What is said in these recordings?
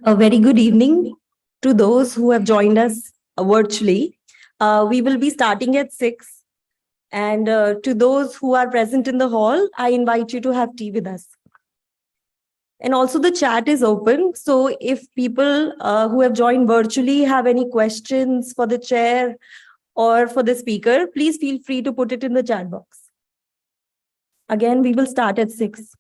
A very good evening to those who have joined us virtually. We will be starting at 6. And to those who are present in the hall, I invite you to have tea with us. And also the chat is open. So if people who have joined virtually have any questions for the chair or for the speaker, please feel free to put it in the chat box. Again, we will start at 6.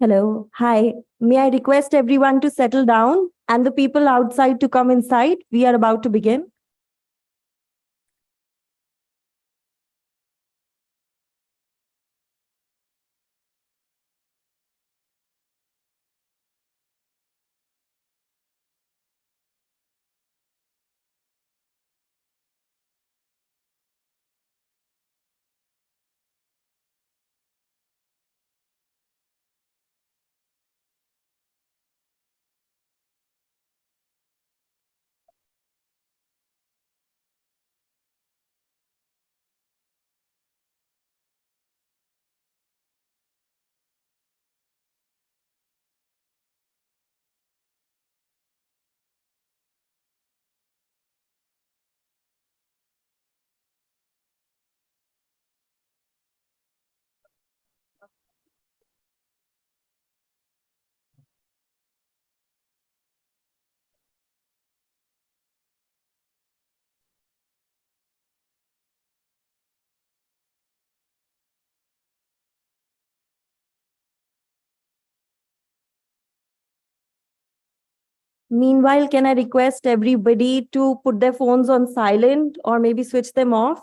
Hello. Hi. May I request everyone to settle down and the people outside to come inside? We are about to begin. Meanwhile, can I request everybody to put their phones on silent or maybe switch them off?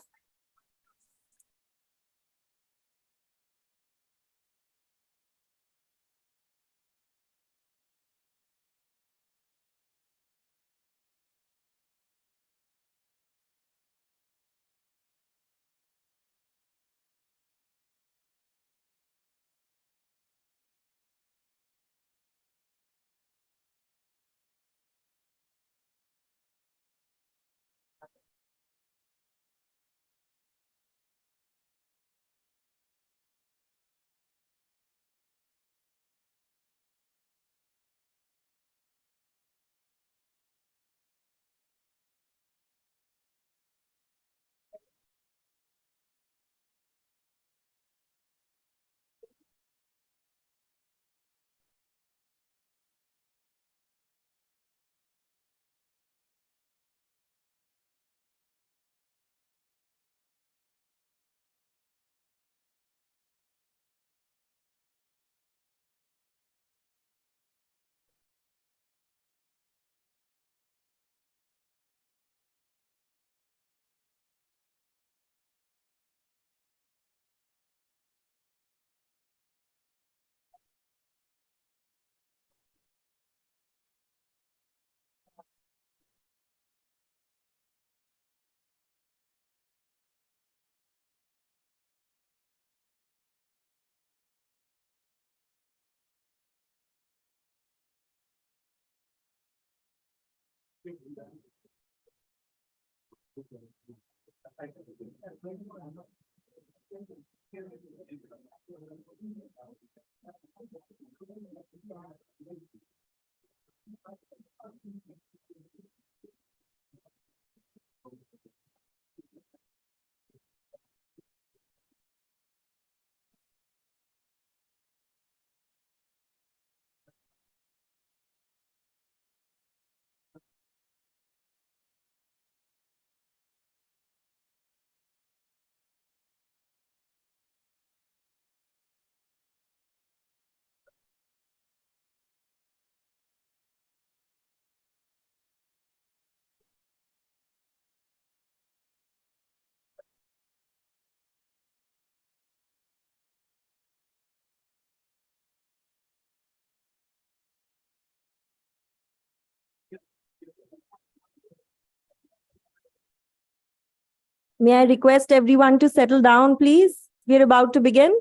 May I request everyone to settle down, please? We're about to begin.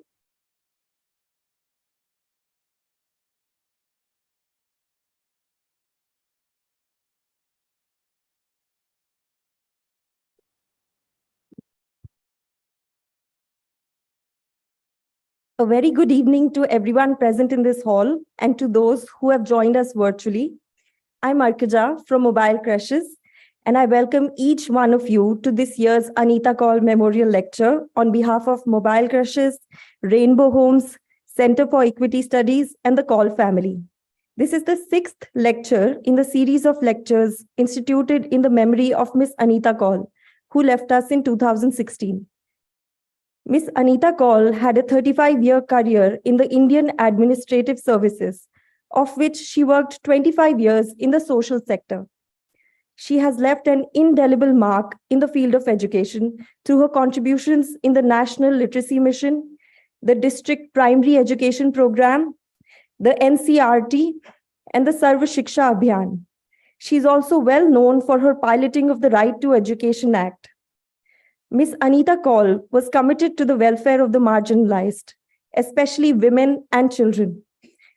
A very good evening to everyone present in this hall and to those who have joined us virtually. I'm Arkaja from Mobile Crashes, and I welcome each one of you to this year's Anita Kaul Memorial Lecture on behalf of Mobile Crashes, Rainbow Homes, Center for Equity Studies, and the Kaul family. This is the sixth lecture in the series of lectures instituted in the memory of Miss Anita Kaul, who left us in 2016. Miss Anita Kaul had a 35-year career in the Indian Administrative Services, of which she worked 25 years in the social sector. She has left an indelible mark in the field of education through her contributions in the National Literacy Mission, the District Primary Education Program, the NCRT, and the Sarva Shiksha Abhiyan. She is also well known for her piloting of the Right to Education Act. Miss Anita Kaul was committed to the welfare of the marginalized, especially women and children.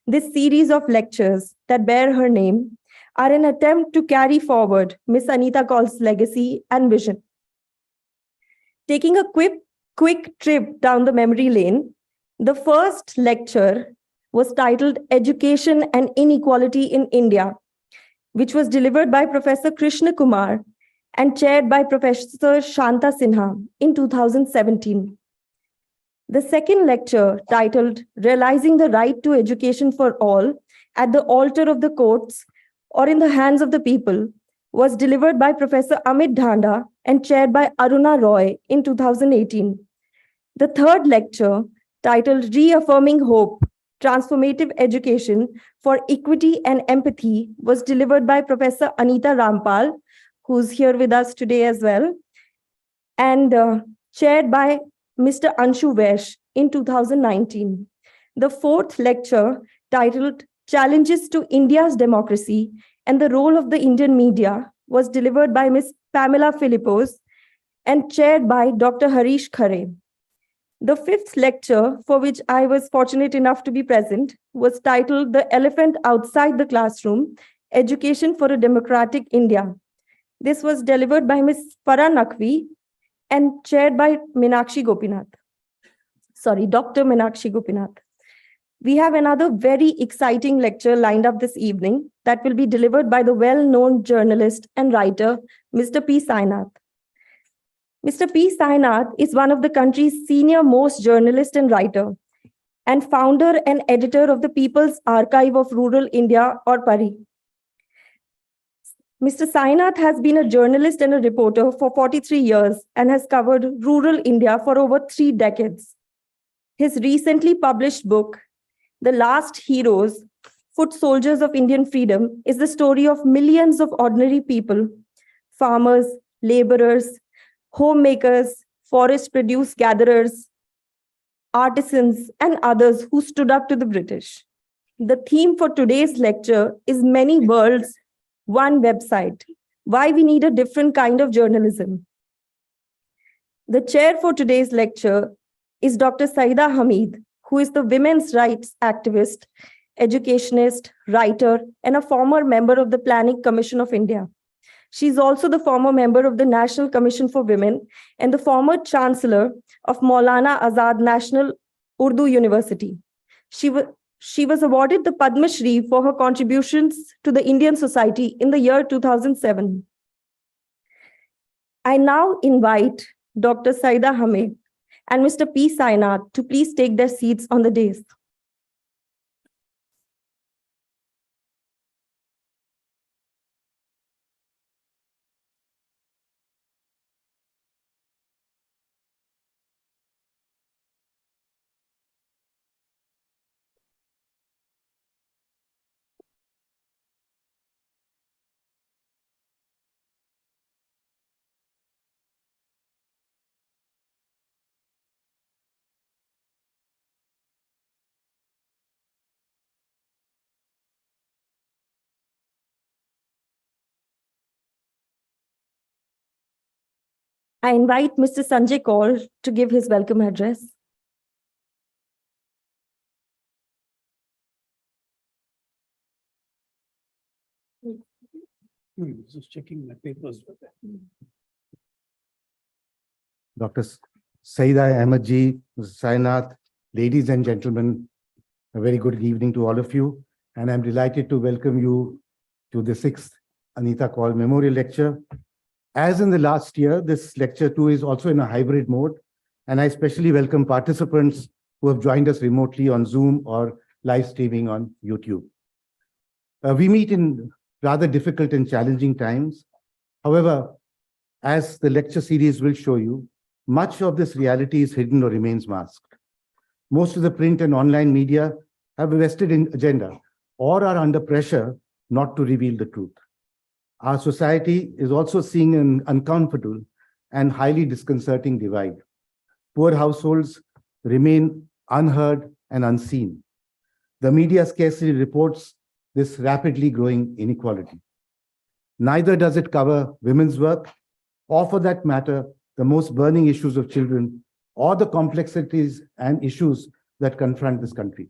This series of lectures that bear her name are an attempt to carry forward Miss Anita Kaul's legacy and vision. Taking a quick trip down the memory lane, the first lecture was titled Education and Inequality in India, which was delivered by Professor Krishna Kumar and chaired by Professor Shanta Sinha in 2017. The second lecture, titled Realizing the Right to Education for All at the Altar of the Courts or in the Hands of the People, was delivered by Professor Amit Dhanda and chaired by Aruna Roy in 2018. The third lecture, titled Reaffirming Hope, Transformative Education for Equity and Empathy, was delivered by Professor Anita Rampal, who's here with us today as well, and chaired by Mr. Anshu Vesh in 2019. The fourth lecture, titled Challenges to India's Democracy and the Role of the Indian Media, was delivered by Ms. Pamela Philippos and chaired by Dr. Harish Khare. The fifth lecture, for which I was fortunate enough to be present, was titled The Elephant Outside the Classroom, Education for a Democratic India. This was delivered by Ms. Farah Naqvi and chaired by Meenakshi Gopinath. Dr. Meenakshi Gopinath. We have another very exciting lecture lined up this evening that will be delivered by the well-known journalist and writer, Mr. P. Sainath. Mr. P. Sainath is one of the country's senior most journalist and writer, and founder and editor of the People's Archive of Rural India, or PARI. Mr. Sainath has been a journalist and a reporter for 43 years and has covered rural India for over 3 decades. His recently published book, The Last Heroes, Foot Soldiers of Indian Freedom, is the story of millions of ordinary people, farmers, laborers, homemakers, forest produce gatherers, artisans, and others who stood up to the British. The theme for today's lecture is Many Worlds, One Website, Why We Need a Different Kind of Journalism. The chair for today's lecture is Dr. Saida Hamid, who is the women's rights activist, educationist, writer, and a former member of the Planning Commission of India. She is also the former member of the National Commission for Women and the former chancellor of Maulana Azad National Urdu University. She was awarded the Padma Shri for her contributions to the Indian society in the year 2007. I now invite Dr. Saida Hamid and Mr. P. Sainath to please take their seats on the dais. I invite Mr. Sanjay Kaul to give his welcome address. Just checking my papers. Dr. Saida Ahmedji, Sainath, ladies and gentlemen, a very good evening to all of you. And I'm delighted to welcome you to the 6th Anita Kaul Memorial Lecture. As in the last year, this lecture too is also in a hybrid mode. And I especially welcome participants who have joined us remotely on Zoom or live streaming on YouTube. We meet in rather difficult and challenging times. However, as the lecture series will show you, much of this reality is hidden or remains masked. Most of the print and online media have a vested agenda or are under pressure not to reveal the truth. Our society is also seeing an uncomfortable and highly disconcerting divide. Poor households remain unheard and unseen. The media scarcely reports this rapidly growing inequality. Neither does it cover women's work, or for that matter, the most burning issues of children, or the complexities and issues that confront this country.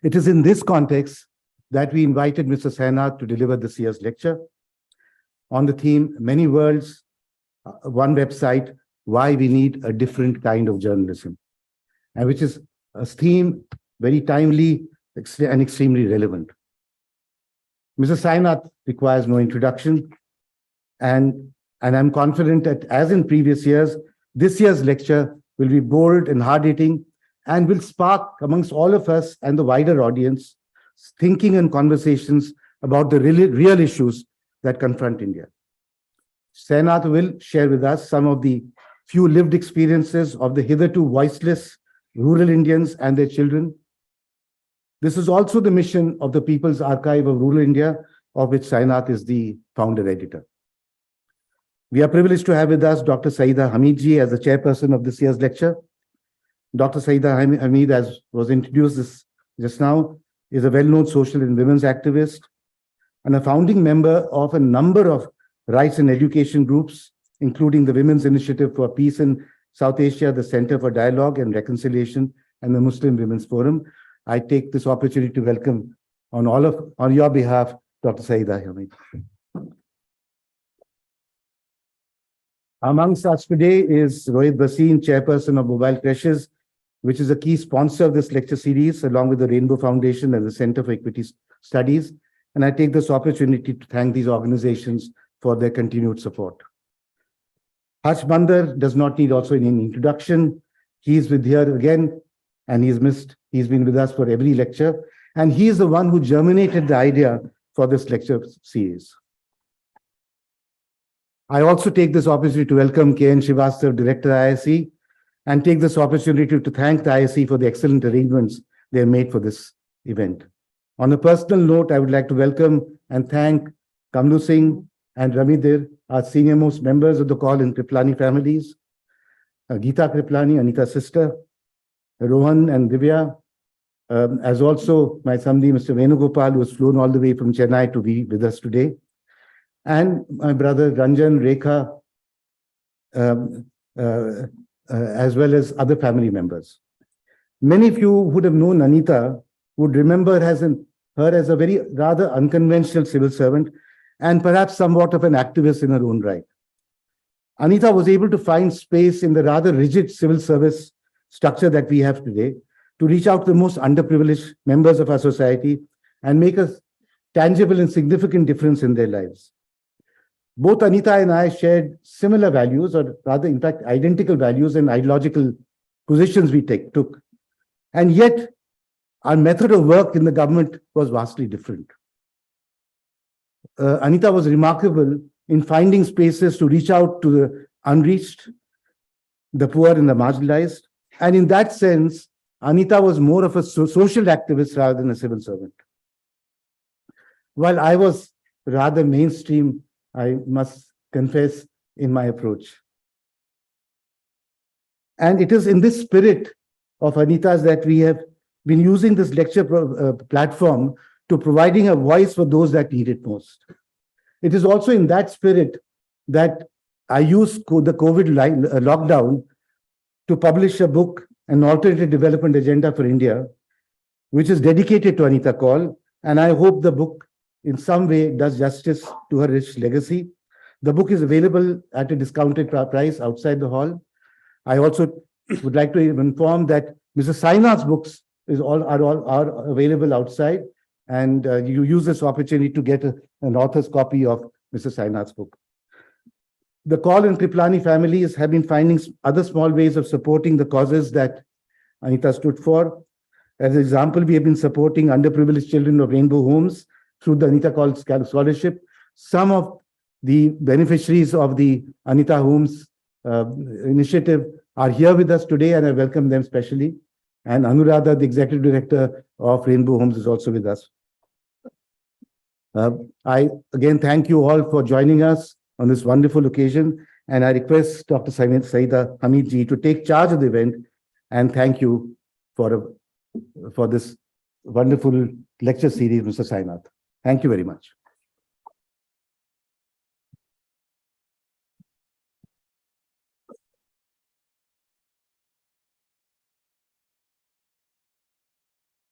It is in this context that we invited Mr. Sainath to deliver this year's lecture on the theme, Many Worlds, One Website, Why We Need a Different Kind of Journalism, and which is a theme very timely and extremely relevant. Mr. Sainath requires no introduction, and I'm confident that, as in previous years, this year's lecture will be bold and hard-hitting and will spark amongst all of us and the wider audience thinking and conversations about the real issues that confront India. Sainath will share with us some of the few lived experiences of the hitherto voiceless rural Indians and their children. This is also the mission of the People's Archive of Rural India, of which Sainath is the founder editor. We are privileged to have with us Dr. Saida Hamidji as the chairperson of this year's lecture. Dr. Saida Hamid, as was introduced just now, is a well-known social and women's activist and a founding member of a number of rights and education groups, including the Women's Initiative for Peace in South Asia, the Center for Dialogue and Reconciliation, and the Muslim Women's Forum. I take this opportunity to welcome on your behalf, Dr. Saida Hamid. Amongst us today is Rohit Bhasin, chairperson of Mobile Creches, which is a key sponsor of this lecture series, along with the Rainbow Foundation and the Center for Equity Studies. And I take this opportunity to thank these organizations for their continued support. Harsh Bandar does not need also any introduction. He is here again, and he's been with us for every lecture. And he is the one who germinated the idea for this lecture series. I also take this opportunity to welcome K.N. Srivastav, Director IISc, and take this opportunity to thank the IISc for the excellent arrangements they have made for this event. On a personal note, I would like to welcome and thank Kamlu Singh and Ramidir, our senior-most members of the Kaul and Kriplani families, Geeta Kriplani, Anita's sister, Rohan and Divya, as also my samdi, Mr. Venugopal, who has flown all the way from Chennai to be with us today, and my brother Ranjan, Rekha, as well as other family members. Many of you would have known Anita, would remember her as a very rather unconventional civil servant and perhaps somewhat of an activist in her own right. Anita was able to find space in the rather rigid civil service structure that we have today to reach out to the most underprivileged members of our society and make a tangible and significant difference in their lives. Both Anita and I shared similar values, or rather, in fact, identical values and ideological positions we took. And yet, our method of work in the government was vastly different. Anita was remarkable in finding spaces to reach out to the unreached, the poor and the marginalized. And in that sense, Anita was more of a social activist rather than a civil servant. While I was rather mainstream, I must confess, in my approach. And it is in this spirit of Anita's that we have been using this lecture platform to providing a voice for those that need it most. It is also in that spirit that I used the COVID lockdown to publish a book, An Alternative Development Agenda for India, which is dedicated to Anita Kaul. And I hope the book in some way does justice to her rich legacy. The book is available at a discounted price outside the hall. I also would like to inform that Mr. Sainath's books are available outside, and you use this opportunity to get an author's copy of Mr. Sainath's book. The Kaul and Kriplani families have been finding other small ways of supporting the causes that Anita stood for. As an example, we have been supporting underprivileged children of Rainbow Homes through the Anita Kaul Scholarship. Some of the beneficiaries of the Anita Homes initiative are here with us today, and I welcome them specially. And Anuradha, the executive director of Rainbow Homes, is also with us. I again thank you all for joining us on this wonderful occasion, and I request Dr. Saida Hamidji to take charge of the event, and thank you for this wonderful lecture series, Mr. Sainath. Thank you very much.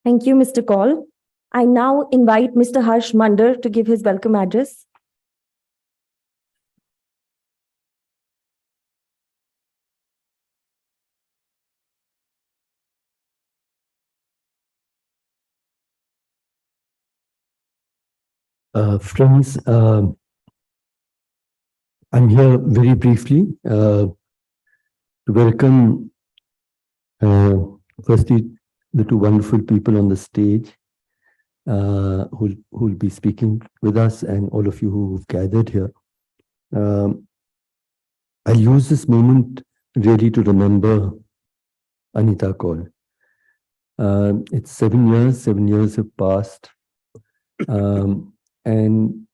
Thank you, Mr. Kaul. I now invite Mr. Harsh Mandar to give his welcome address. Friends, I'm here very briefly to welcome firstly the two wonderful people on the stage who will be speaking with us, and all of you who've gathered here. I use this moment really to remember Anita Kaul. It's 7 years have passed. And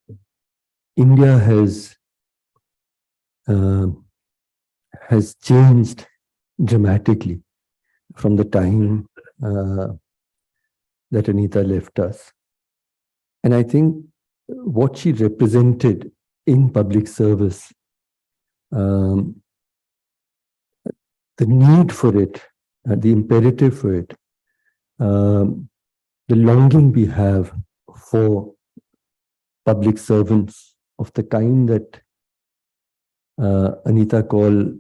India has changed dramatically from the time that Anita left us. And I think what she represented in public service, the need for it, the imperative for it, the longing we have for public servants of the kind that Anita Kaul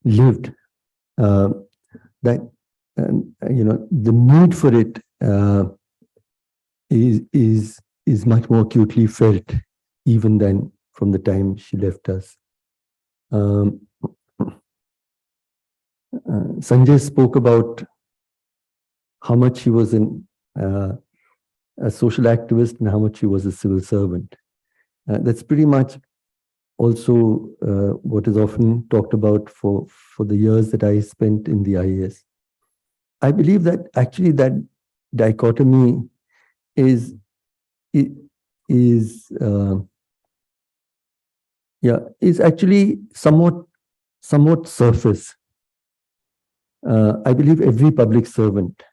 lived, that the need for it is much more acutely felt even than from the time she left us. Sanjay spoke about how much he was a social activist and how much he was a civil servant. That's pretty much also what is often talked about for the years that I spent in the IAS. I believe that actually that dichotomy is actually somewhat surface. I believe every public servant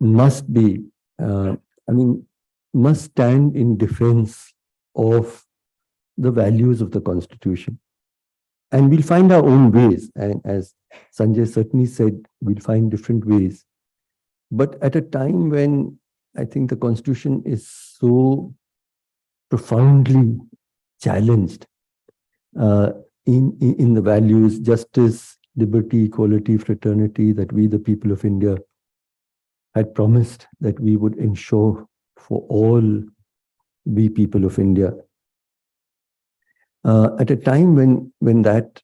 must be, must stand in defense of the values of the Constitution. And we'll find our own ways. And as Sanjay certainly said, we'll find different ways. But at a time when I think the Constitution is so profoundly challenged in the values, justice, liberty, equality, fraternity, that we, the people of India, had promised that we would ensure for all we people of India. At a time when that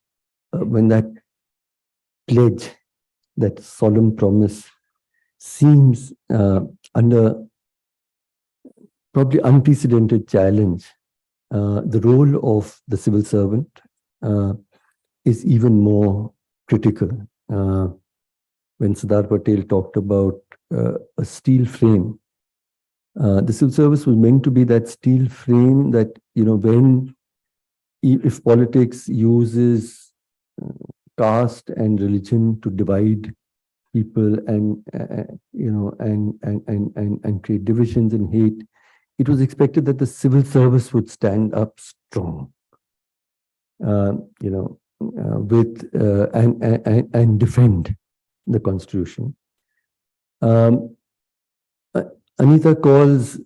pledge, that solemn promise, seems under probably unprecedented challenge, the role of the civil servant is even more critical. When Sardar Patel talked about a steel frame, the civil service was meant to be that steel frame that, if politics uses caste and religion to divide people and create divisions and hate, it was expected that the civil service would stand up strong, with and defend the Constitution. Anita Kaul's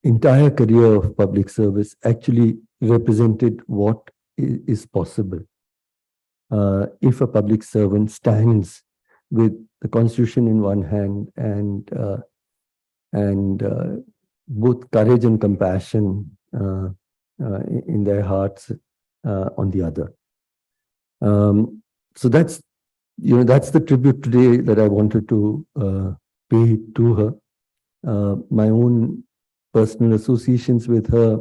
entire career of public service actually represented what is possible if a public servant stands with the Constitution in one hand and both courage and compassion in their hearts on the other. So that's the tribute today that I wanted to pay to her. My own personal associations with her,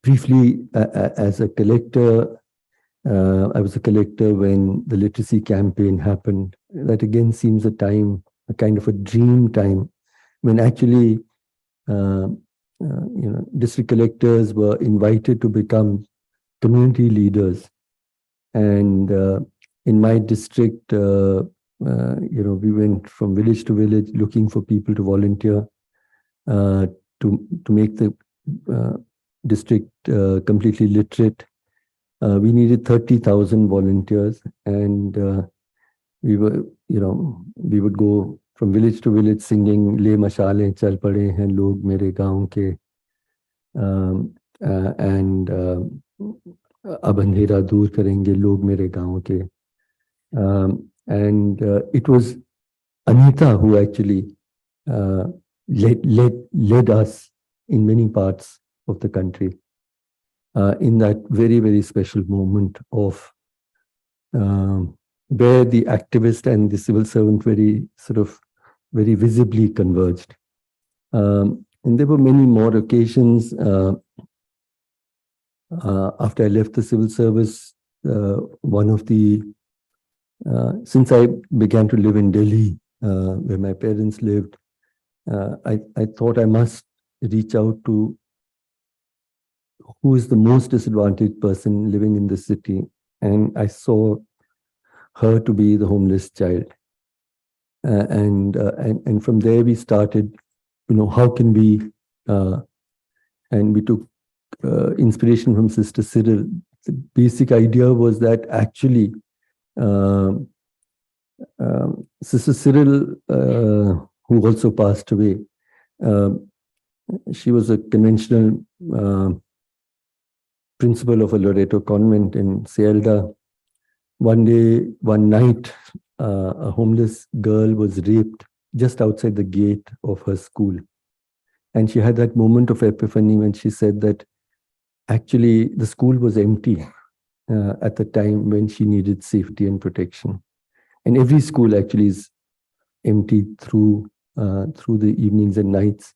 briefly as a collector. I was a collector when the literacy campaign happened. That again seems a time, a kind of a dream time, when actually, district collectors were invited to become community leaders. And in my district, we went from village to village looking for people to volunteer to make the district completely literate. We needed 30,000 volunteers, and we would go from village to village singing "Le mashale chal pade hain log mere gaon ke," and "Ab andhera dur karenge log mere gaon ke." And it was Anita who actually led us in many parts of the country in that very, very special moment of where the activist and the civil servant very visibly converged. And there were many more occasions after I left the civil service. Since I began to live in Delhi, where my parents lived, I thought I must reach out to who is the most disadvantaged person living in the city. And I saw her to be the homeless child. And from there we started, how can we, and we took inspiration from Sister Cyril. The basic idea was that actually, Sister Cyril, who also passed away, she was a conventional principal of a Loreto convent in Sealda. One night, a homeless girl was raped just outside the gate of her school. And she had that moment of epiphany when she said that actually the school was empty at the time when she needed safety and protection. And every school actually is empty through the evenings and nights.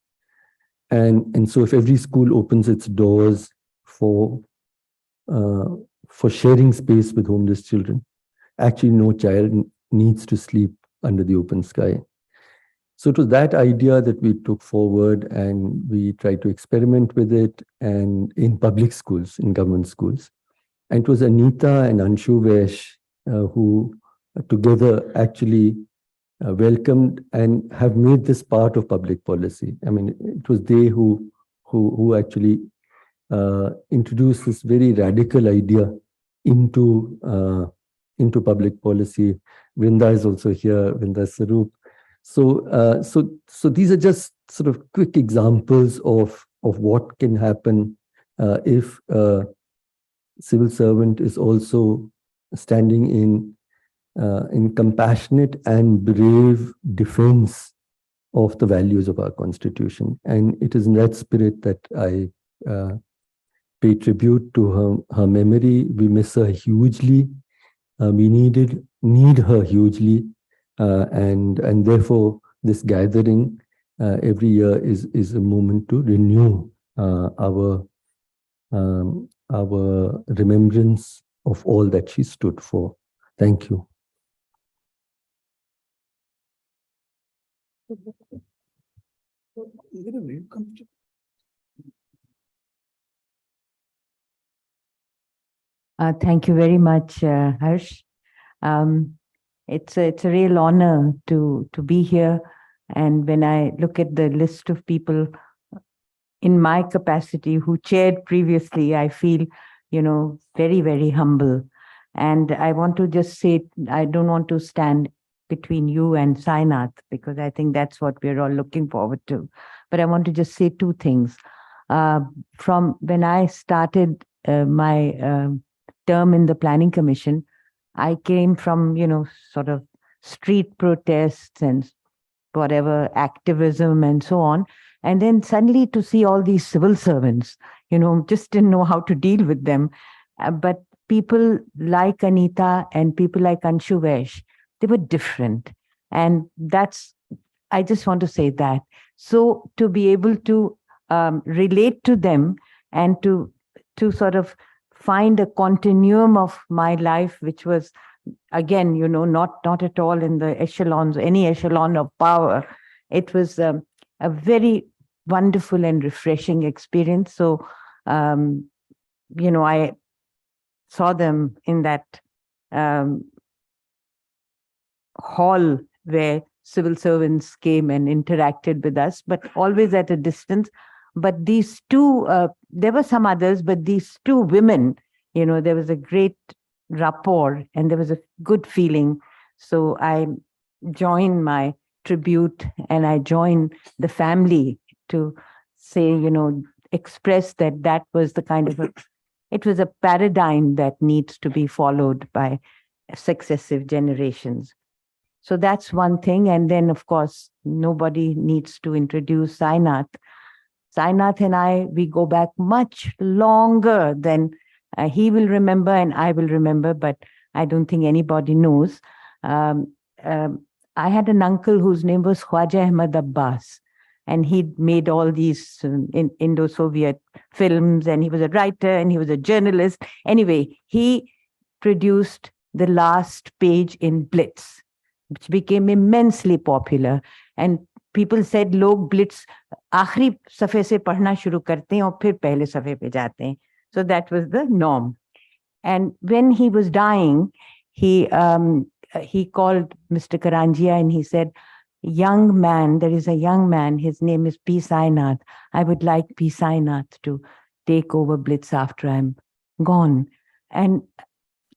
And so if every school opens its doors for sharing space with homeless children, actually no child needs to sleep under the open sky. So it was that idea that we took forward, and we tried to experiment with it, and in public schools, in government schools. And it was Anita and Anshu Vesh who together actually welcomed and have made this part of public policy. I mean, it was they who actually introduced this very radical idea into public policy. Vrinda is also here, Vrinda Sarup. So these are just sort of quick examples of what can happen if a civil servant is also standing in compassionate and brave defense of the values of our Constitution. And it is in that spirit that I pay tribute to her memory. We miss her hugely. We need her hugely. And therefore, this gathering every year is a moment to renew our remembrance of all that she stood for. Thank you. Thank you very much, Harsh. It's a real honor to be here And when I look at the list of people in my capacity who chaired previously, I feel, very, very humble. And I want to just say, I don't want to stand between you and Sainath, because I think that's what we're all looking forward to. But I want to just say two things. From when I started my term in the Planning Commission, I came from, sort of street protests and whatever activism and so on. And then suddenly to see all these civil servants, just didn't know how to deal with them. But people like Anita and people like Anshu Vaish, they were different. And I just want to say that. So to be able to relate to them and to sort of find a continuum of my life, which was, again, not at all in the any echelon of power. It was a very wonderful and refreshing experience. So, I saw them in that hall where civil servants came and interacted with us, but always at a distance. But these two, there were some others, but these two women, there was a great rapport and there was a good feeling. So I join my tribute and I join the family to say, express that was the kind of it was a paradigm that needs to be followed by successive generations. So that's one thing. And then, of course, nobody needs to introduce Sainath. Sainath and I, we go back much longer than he will remember and I will remember, but I don't think anybody knows. I had an uncle whose name was Khwaja Ahmad Abbas, and he made all these Indo-Soviet films, and he was a writer and he was a journalist. Anyway, he produced The Last Page in Blitz, which became immensely popular. And people said, log Blitz आखिरी सफ़े से पढ़ना शुरू करते हैं और फिर पहले सफ़े पे जाते हैं. So that was the norm. And when he was dying, he called Mr. Karanjia and he said, young man, there is a young man, his name is P. Sainath. I would like P. Sainath to take over Blitz after I'm gone. And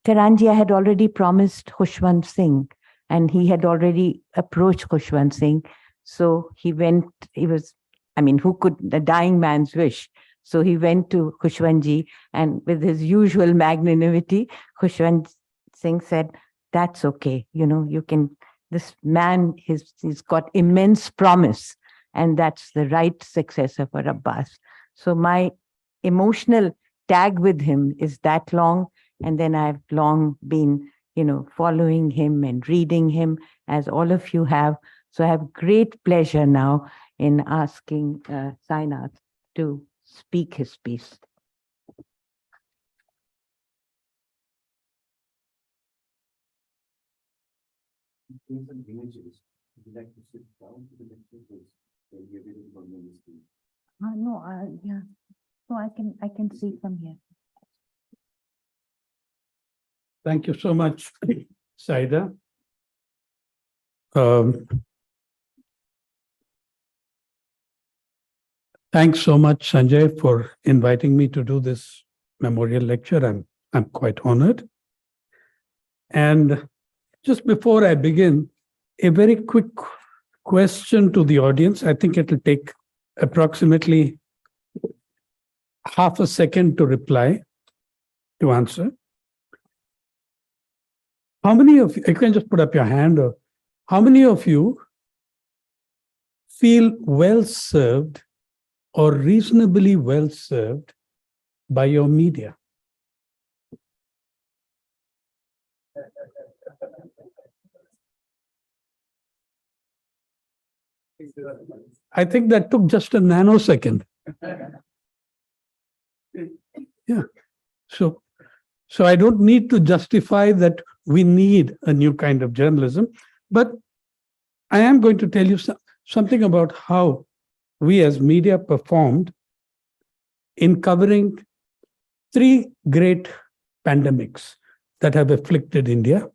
Karanjia had already promised Khushwant Singh, and he had already approached Khushwant Singh. So he went, who could, the dying man's wish. So he went to Khushwantji, and with his usual magnanimity, Khushwant Singh said, that's okay. You can, this man, he's got immense promise, and that's the right successor for Abbas. So my emotional tag with him is that long. And then I've long been, following him and reading him, as all of you have. So I have great pleasure now in asking Sainath to speak his piece. Yeah. So I can see from here. Thank you so much, Saida. Thanks so much, Sanjay, for inviting me to do this memorial lecture. I'm quite honored. And just before I begin, a very quick question to the audience. I think it'll take approximately half a second to reply, to answer. How many of you, you can just put up your hand, or how many of you feel well served or reasonably well served by your media? I think that took just a nanosecond. Yeah. So I don't need to justify that we need a new kind of journalism, but I am going to tell you something about how we as media performed in covering 3 great pandemics that have afflicted India.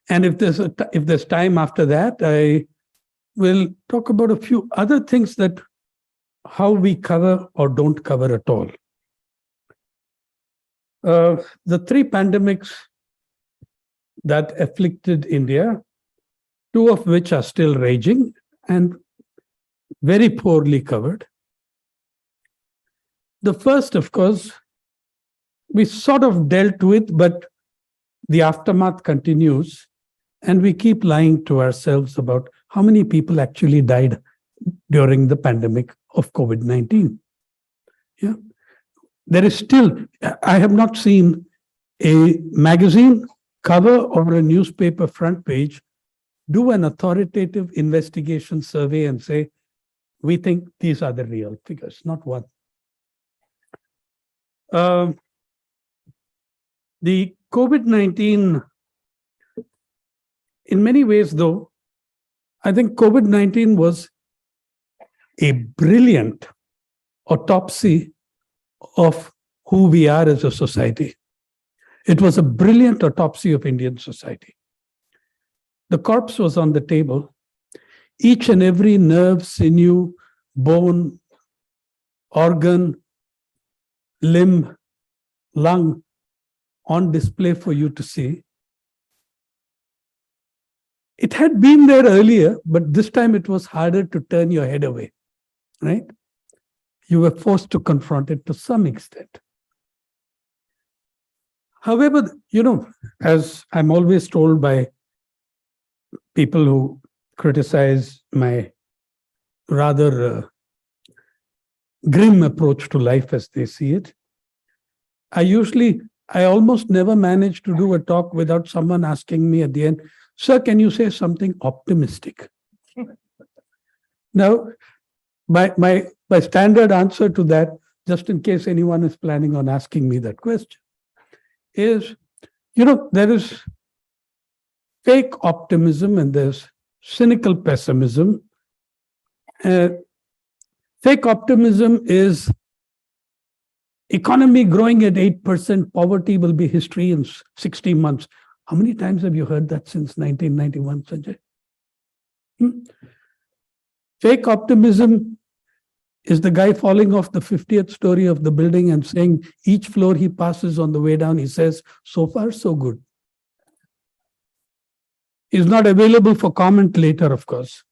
And if there's time after that, we'll talk about a few other things that how we cover or don't cover at all. The three pandemics that afflicted India, two of which are still raging and very poorly covered. The first, of course, we sort of dealt with, but the aftermath continues, and we keep lying to ourselves about how many people actually died during the pandemic of COVID-19. Yeah. There is still, I have not seen a magazine cover or a newspaper front page do an authoritative investigation survey and say, we think these are the real figures, not one. The COVID-19, in many ways, though, I think COVID-19 was a brilliant autopsy of who we are as a society. It was a brilliant autopsy of Indian society. The corpse was on the table. Each and every nerve, sinew, bone, organ, limb, lung on display for you to see. It had been there earlier, but this time it was harder to turn your head away, right? You were forced to confront it to some extent. However, as I'm always told by people who criticize my rather grim approach to life as they see it, I almost never manage to do a talk without someone asking me at the end, "Sir, can you say something optimistic?" Now, my standard answer to that, just in case anyone is planning on asking me that question, is, there is fake optimism and there's cynical pessimism. Fake optimism is economy growing at 8%, poverty will be history in 60 months. How many times have you heard that since 1991, Sanjay? Fake optimism is the guy falling off the 50th story of the building and saying each floor he passes on the way down, he says, "So far, so good." Is not available for comment later, of course.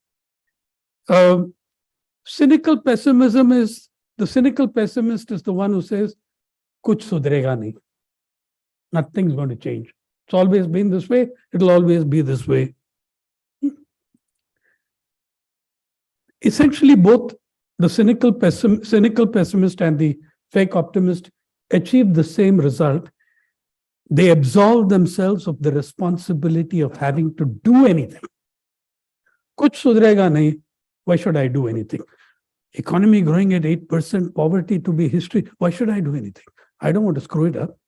Cynical pessimism is, the cynical pessimist is the one who says, "Kuch sudhrega nahi." Nothing's going to change. It's always been this way. It'll always be this way. Essentially, both the cynical pessimist and the fake optimist achieve the same result. They absolve themselves of the responsibility of having to do anything. Kuch sudhrega nahi. Why should I do anything? Economy growing at 8%, poverty to be history. Why should I do anything? I don't want to screw it up.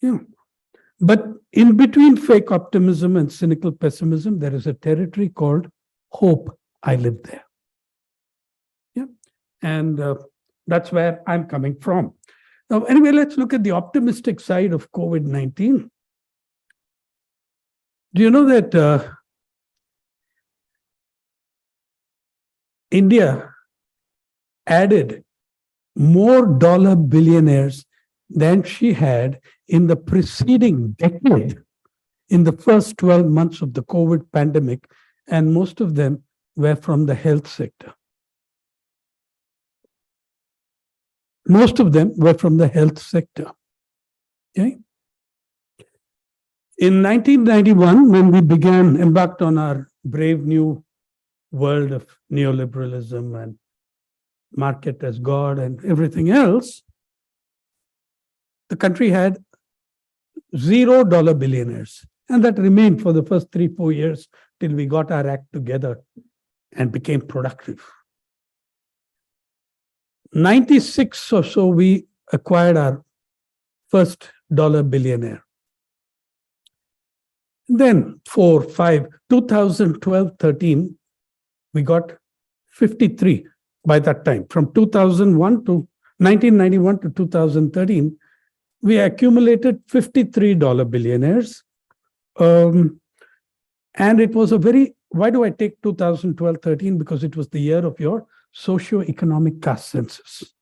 Yeah. But in between fake optimism and cynical pessimism, there is a territory called hope. I live there. Yeah. And that's where I'm coming from. Now, anyway, let's look at the optimistic side of COVID-19. Do you know that India added more dollar billionaires than she had in the preceding decade in the first 12 months of the COVID pandemic, and most of them were from the health sector. Most of them were from the health sector. Okay? In 1991, when we embarked on our brave new world of neoliberalism and market as God and everything else, the country had $0 billionaires. And that remained for the first 3-4 years till we got our act together and became productive. 96 or so, we acquired our first dollar billionaire. Then 4, 5, 2012, 13, we got 53 by that time. From 1991 to 2013, we accumulated $53 billionaires. And it was a very why do I take 2012-13? Because it was the year of your socio-economic caste census.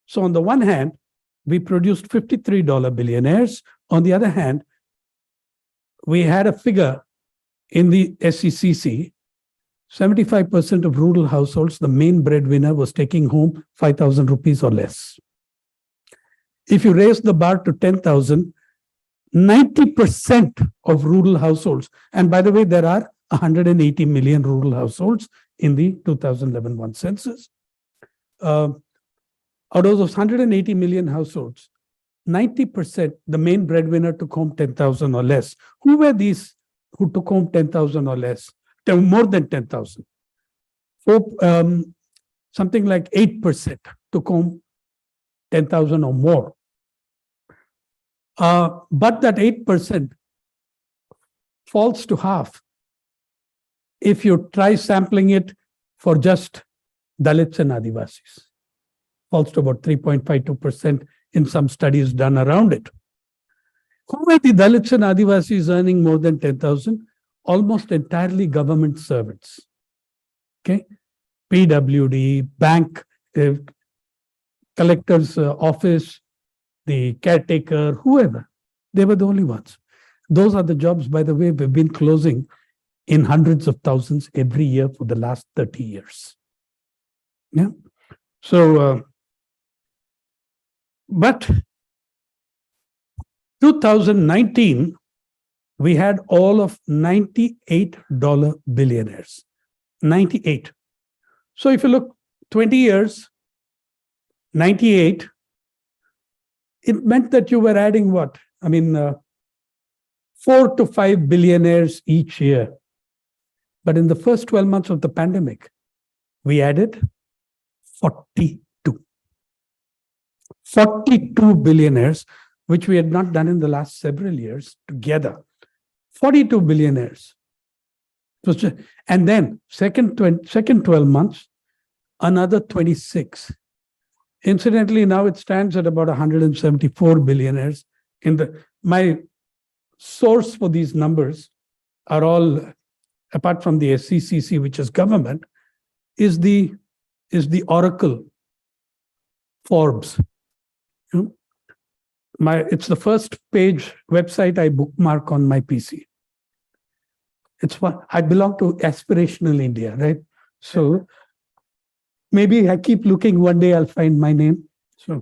So on the one hand, we produced $53 billionaires. On the other hand, we had a figure in the SECC, 75% of rural households, the main breadwinner was taking home 5,000 rupees or less. If you raise the bar to 10,000, 90% of rural households, and by the way, there are 180 million rural households in the 2011 census. Out of those 180 million households, 90%, the main breadwinner took home 10,000 or less. Who were these who took home 10,000 or less? More than 10,000. Something like 8% took home 10,000 or more. But that 8% falls to half if you try sampling it for just Dalits and Adivasis. Falls to about 3.52% in some studies done around it. Who were the Dalits and Adivasis earning more than 10,000? Almost entirely government servants. Okay, PWD, bank, collector's office, the caretaker, whoever. They were the only ones. Those are the jobs, by the way, we've been closing in hundreds of thousands every year for the last 30 years. Yeah. So, but 2019, we had all of $98 billionaires. 98. So if you look 20 years, 98, it meant that you were adding what? I mean, 4 to 5 billionaires each year. But in the first 12 months of the pandemic, we added 42. 42 billionaires, which we had not done in the last several years together. 42 billionaires. And then second 12 months, another 26. Incidentally, now it stands at about 174 billionaires. My source for these numbers are all, apart from the SECC, which is government, is the Oracle Forbes. It's the first page website I bookmark on my PC. I belong to aspirational India, right? So maybe I keep looking, one day I'll find my name. So,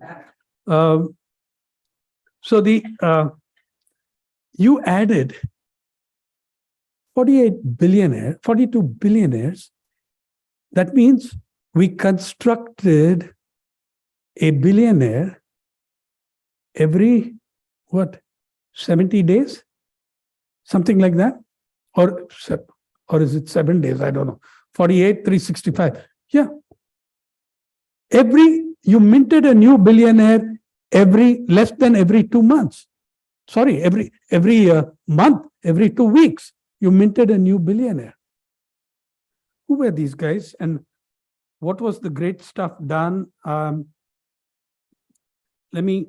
you added 42 billionaires. That means we constructed a billionaire every, 70 days? Something like that? Or is it 7 days? I don't know. 48, 365. Yeah. You minted a new billionaire less than every 2 months. Sorry, every month, every 2 weeks, you minted a new billionaire. Who were these guys? And what was the great stuff done? Let me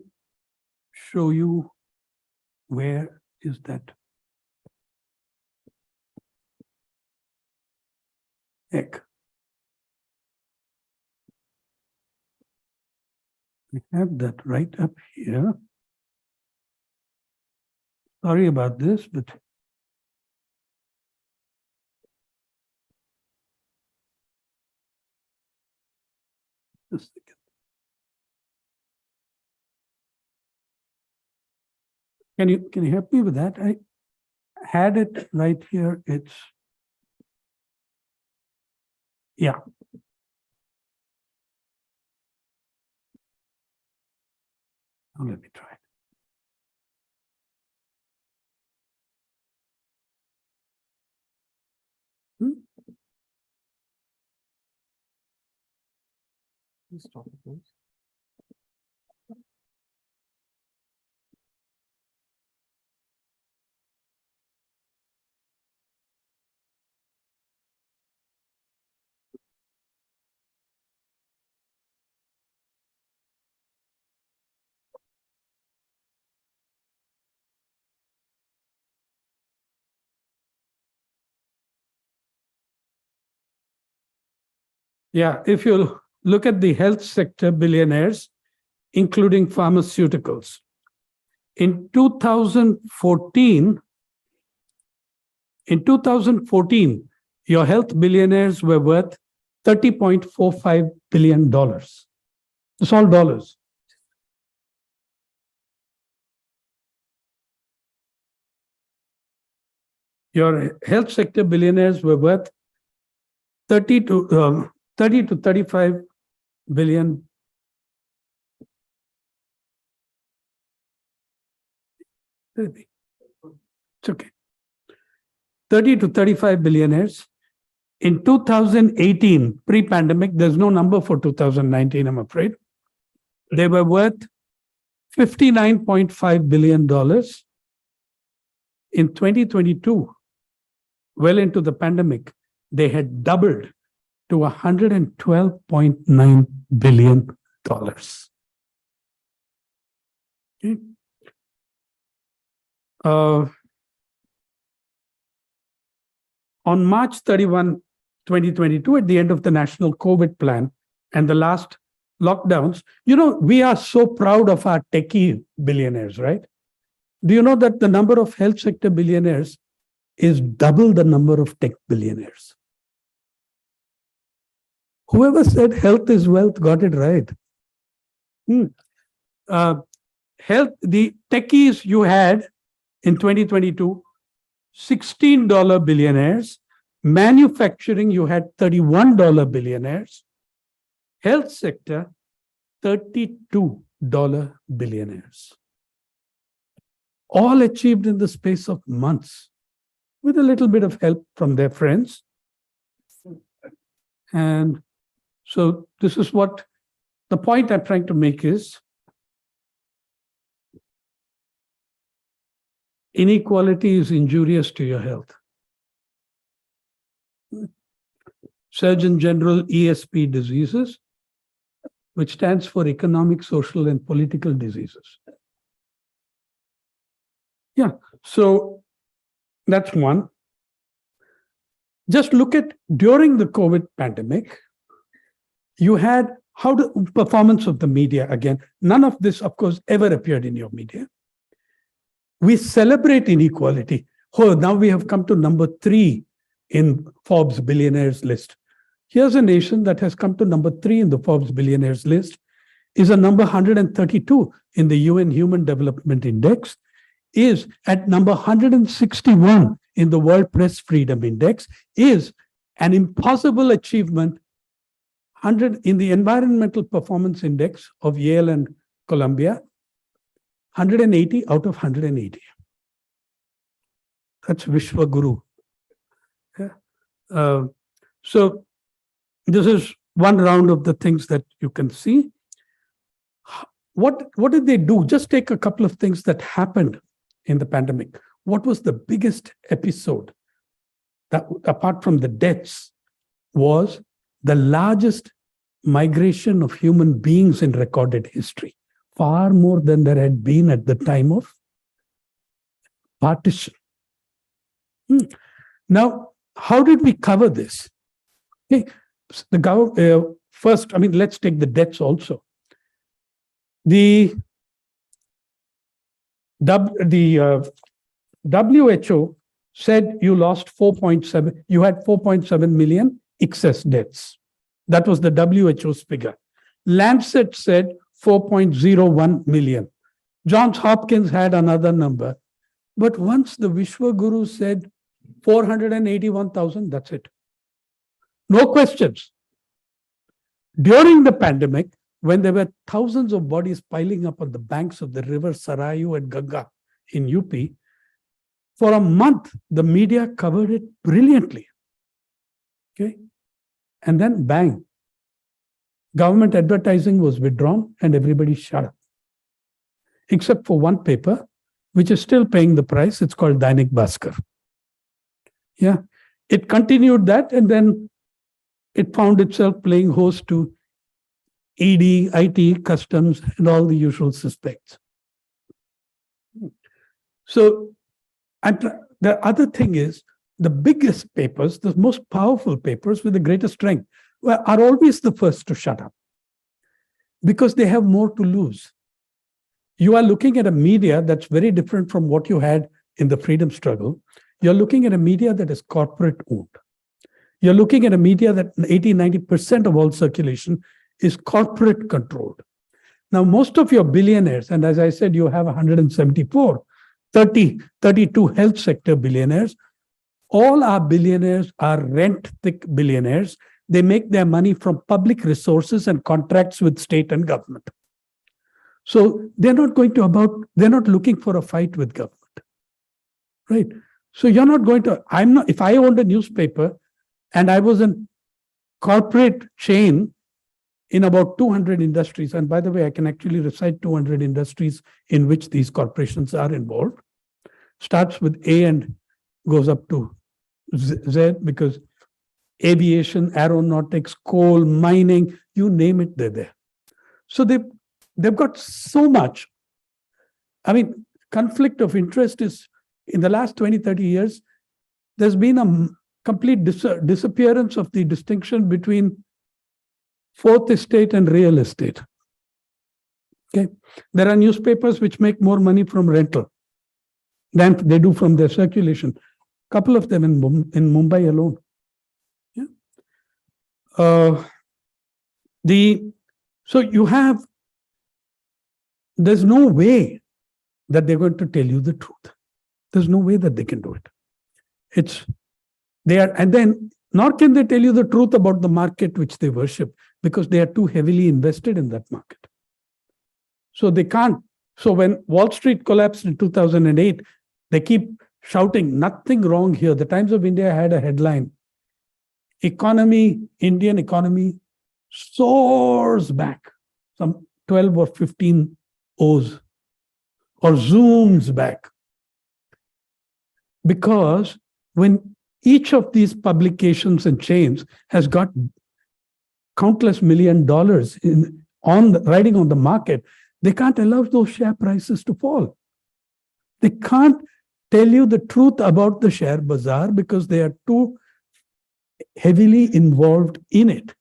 show you. Where is that? Heck. We have that right up here. Sorry about this, but just a second. Can you help me with that? I had it right here. Yeah. Oh, let me try. Stop it, please. Yeah, if you look at the health sector billionaires, including pharmaceuticals, in 2014, your health billionaires were worth $30.45 billion. It's all dollars. Your health sector billionaires were worth 30 to 35 billion. It's okay. 30 to 35 billionaires. In 2018, pre-pandemic, there's no number for 2019, I'm afraid. They were worth $59.5 billion. In 2022, well into the pandemic, they had doubled to $112.9 billion. Okay. On March 31, 2022, at the end of the national COVID plan and the last lockdowns, we are so proud of our techie billionaires, right? Do you know that the number of health sector billionaires is double the number of tech billionaires? Whoever said health is wealth got it right. Health, the techies you had in 2022, $16 billionaires. Manufacturing, you had $31 billionaires. Health sector, $32 billionaires. All achieved in the space of months with a little bit of help from their friends. And so this is what the point I'm trying to make is inequality is injurious to your health. Surgeon General ESP diseases, which stands for economic, social, and political diseases. Yeah, so that's one. Just look at during the COVID pandemic, you had how the performance of the media. Again, none of this, of course, ever appeared in your media. We celebrate inequality. Oh, now we have come to number 3 in Forbes billionaires list. Here's a nation that has come to number 3 in the Forbes billionaires list, is a number 132 in the UN Human Development Index, is at number 161 in the World Press Freedom Index, is an impossible achievement, 100 in the Environmental Performance Index of Yale and Columbia, 180 out of 180. That's Vishwa Guru. Yeah. So this is one round of the things that you can see. What did they do? Just take a couple of things that happened in the pandemic. What was the biggest episode that, apart from the deaths, was the largest migration of human beings in recorded history, far more than there had been at the time of partition. Now, how did we cover this? Okay. The first, let's take the deaths also. The WHO said you lost 4.7, you had 4.7 million excess deaths. That was the WHO's figure. Lancet said 4.01 million. Johns Hopkins had another number. But once the Vishwa Guru said 481,000, that's it. No questions. During the pandemic, when there were thousands of bodies piling up on the banks of the river Sarayu and Ganga in UP, for a month, the media covered it brilliantly. Okay? And then bang, government advertising was withdrawn and everybody shut up. Except for one paper, which is still paying the price. It's called Dainik Bhaskar. Yeah, it continued that, and then it found itself playing host to ED, IT, customs, and all the usual suspects. So the other thing is, the biggest papers, the most powerful papers with the greatest strength, are always the first to shut up because they have more to lose. You are looking at a media that's very different from what you had in the freedom struggle. You're looking at a media that is corporate owned. You're looking at a media that 80-90% of all circulation is corporate controlled. Now, most of your billionaires, and as I said, you have 174, 32 health sector billionaires. All our billionaires are rent-thick billionaires. They make their money from public resources and contracts with state and government. So they're not looking for a fight with government, right? So you're not going to, if I owned a newspaper and I was in corporate chain in about 200 industries, and by the way, I can actually recite 200 industries in which these corporations are involved, starts with A and goes up to Z because aviation, aeronautics, coal, mining, you name it, they're there. So they've got so much. I mean, conflict of interest is, in the last 20, 30 years, there's been a complete disappearance of the distinction between fourth estate and real estate. Okay, there are newspapers which make more money from rental than they do from their circulation. Couple of them in Mumbai alone. Yeah. So you have, there's no way that they're going to tell you the truth. There's no way that they can do it. And then nor can they tell you the truth about the market which they worship because they are too heavily invested in that market. So they can't. So when Wall Street collapsed in 2008, they keep shouting, nothing wrong here. The Times of India had a headline, Indian economy soars back, some 12 or 15 O's, or zooms back. Because when each of these publications and chains has got countless $1 million riding on the market, they can't allow those share prices to fall. They can't tell you the truth about the share bazaar because they are too heavily involved in it.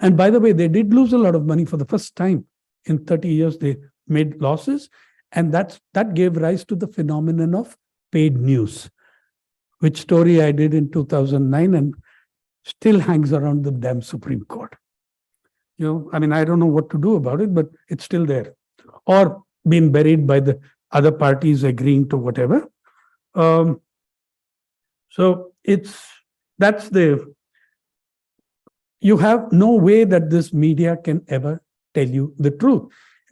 And by the way, they did lose a lot of money for the first time in 30 years. They made losses, and that gave rise to the phenomenon of paid news, which story I did in 2009 and still hangs around the damn Supreme Court. I mean, I don't know what to do about it, but it's still there, or been buried by the other parties agreeing to whatever. So you have no way that this media can ever tell you the truth.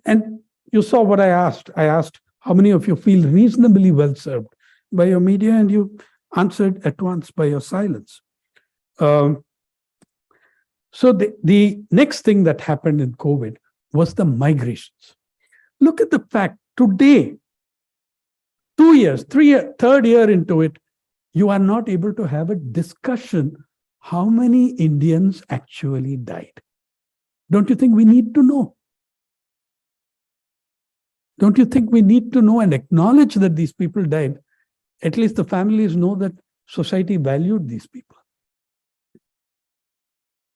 And you saw what I asked. I asked, how many of you feel reasonably well served by your media? And you answered at once by your silence. So the next thing that happened in COVID was the migrations. Look at the fact today, 2 years, third year into it, you are not able to have a discussion how many Indians actually died. Don't you think we need to know? Don't you think we need to know and acknowledge that these people died? At least the families know that society valued these people.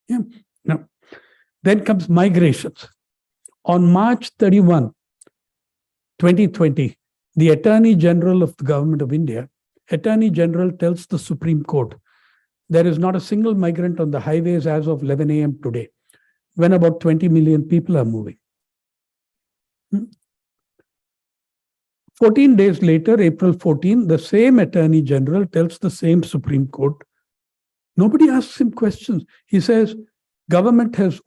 Yeah. Now, then comes migrations. On March 31, 2020, the Attorney General of the Government of India, Attorney General tells the Supreme Court, there is not a single migrant on the highways as of 11 a.m. today, when about 20 million people are moving. 14 days later, April 14, the same Attorney General tells the same Supreme Court, nobody asks him questions. He says, governments,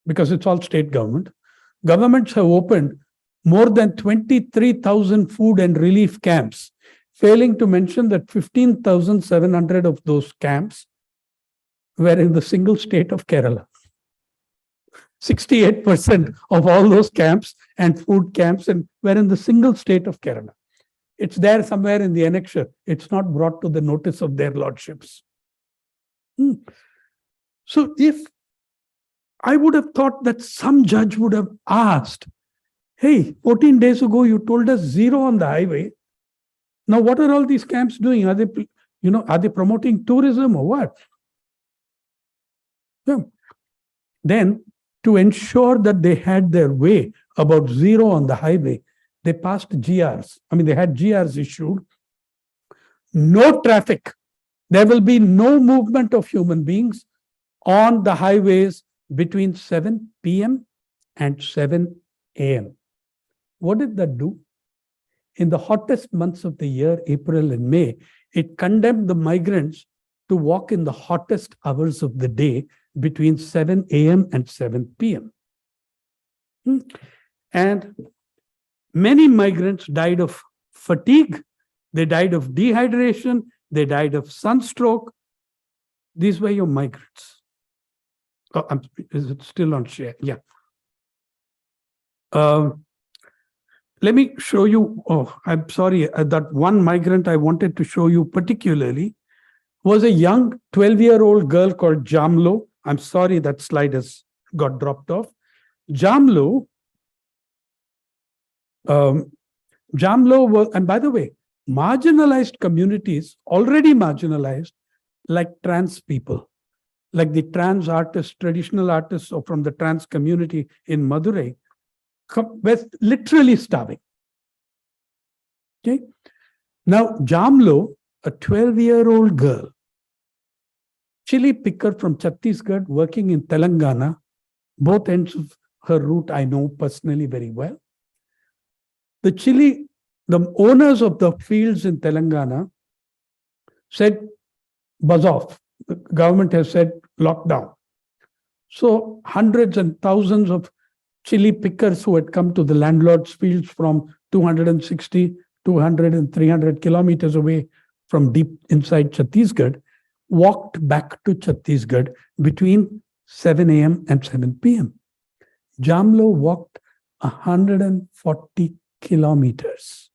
because it's all state government, governments have opened more than 23,000 food and relief camps, failing to mention that 15,700 of those camps were in the single state of Kerala. 68% of all those camps and food camps were in the single state of Kerala. It's there somewhere in the annexure. It's not brought to the notice of their lordships. So if I would have thought that some judge would have asked, hey, 14 days ago, you told us 0 on the highway. Now, what are all these camps doing? Are they promoting tourism or what? Yeah. Then, to ensure that they had their way about zero on the highway, they passed GRs. I mean, they had GRs issued. No traffic. There will be no movement of human beings on the highways between 7 p.m. and 7 a.m. What did that do? In the hottest months of the year, April and May, it condemned the migrants to walk in the hottest hours of the day between 7 a.m. and 7 p.m. And many migrants died of fatigue, they died of dehydration, they died of sunstroke. These were your migrants. Oh, is it still on share? Yeah. Let me show you. Oh, I'm sorry. That one migrant I wanted to show you particularly was a young 12-year-old girl called Jamlo. I'm sorry that slide has got dropped off. Jamlo was, and by the way, marginalized communities, already marginalized, like trans people, like the trans artists, traditional artists from the trans community in Madurai, were literally starving. Okay. Now, Jamlo, a 12-year-old girl, chili picker from Chhattisgarh, working in Telangana, both ends of her route I know personally very well. The owners of the fields in Telangana said, buzz off. The government has said lockdown. So hundreds and thousands of chili pickers who had come to the landlord's fields from 260, 200 and 300 kilometers away from deep inside Chhattisgarh walked back to Chhattisgarh between 7 a.m. and 7 p.m. Jamlo walked 140 kilometers,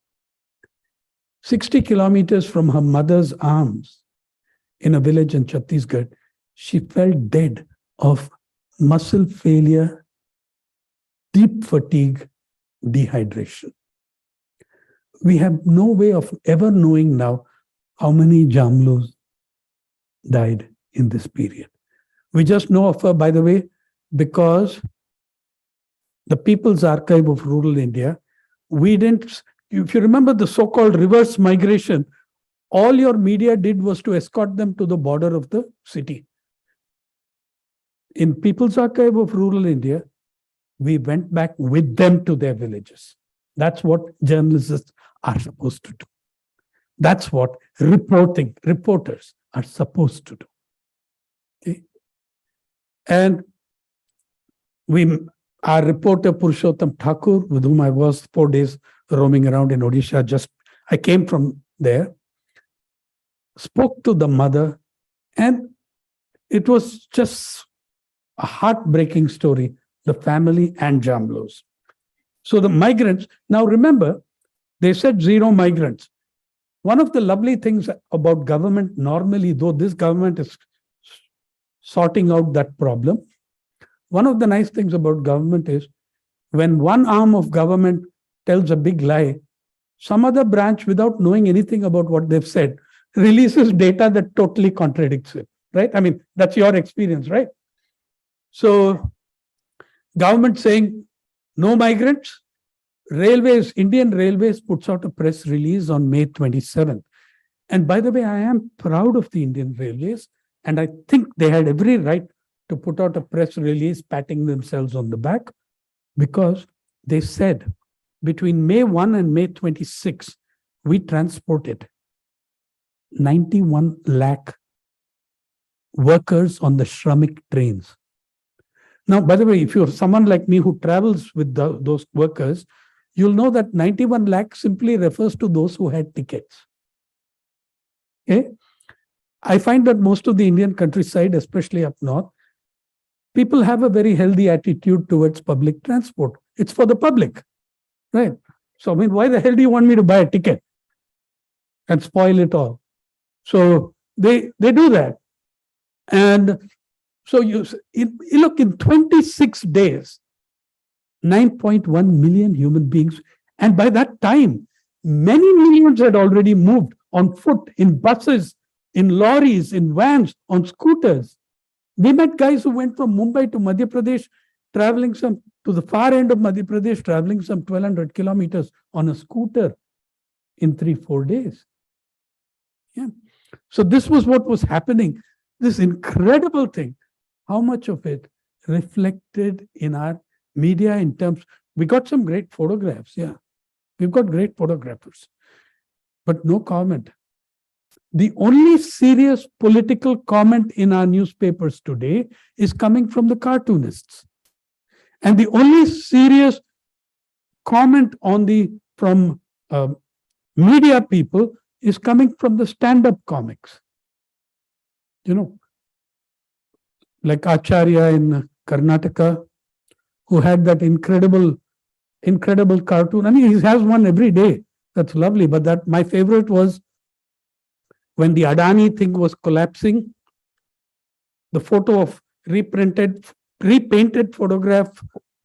60 kilometers from her mother's arms in a village in Chhattisgarh. She fell dead of muscle failure, deep fatigue, dehydration. We have no way of ever knowing now how many Jamlos died in this period. We just know of her, by the way, because the People's Archive of Rural India, we didn't, if you remember the so-called reverse migration, all your media did was to escort them to the border of the city. In People's Archive of Rural India, we went back with them to their villages. That's what journalists are supposed to do. That's what reporters are supposed to do. Okay? And our reporter Purushottam Thakur, with whom I was 4 days roaming around in Odisha, I came from there, spoke to the mother, and it was just a heartbreaking story, the family and Jamlos. So the migrants, now remember, they said zero migrants. One of the lovely things about government normally, though this government is sorting out that problem, one of the nice things about government is when one arm of government tells a big lie, some other branch, without knowing anything about what they've said, releases data that totally contradicts it, right? I mean, that's your experience, right? So government saying no migrants, Railways, Indian Railways puts out a press release on May 27th. And by the way, I am proud of the Indian Railways, and I think they had every right to put out a press release patting themselves on the back, because they said between May 1 and May 26, we transported 91 lakh workers on the Shramik trains. Now, by the way, if you're someone like me who travels with those workers, you'll know that 91 lakh simply refers to those who had tickets. Okay? I find that most of the Indian countryside, especially up north, people have a very healthy attitude towards public transport. It's for the public, right? So, I mean, why the hell do you want me to buy a ticket and spoil it all? So they do that. And so look, in 26 days, 9.1 million human beings. And by that time, many millions had already moved on foot, in buses, in lorries, in vans, on scooters. We met guys who went from Mumbai to Madhya Pradesh, traveling to the far end of Madhya Pradesh, traveling some 1,200 kilometers on a scooter in 3-4 days. Yeah. So this was what was happening. This incredible thing. How much of it reflected in our media in terms, we got some great photographs. Yeah. We've got great photographers, but no comment. The only serious political comment in our newspapers today is coming from the cartoonists. And the only serious comment from media people is coming from the stand-up comics. You know, like Acharya in Karnataka, who had that incredible cartoon. I mean, he has one every day. That's lovely. But my favorite was when the Adani thing was collapsing, the photo of repainted photograph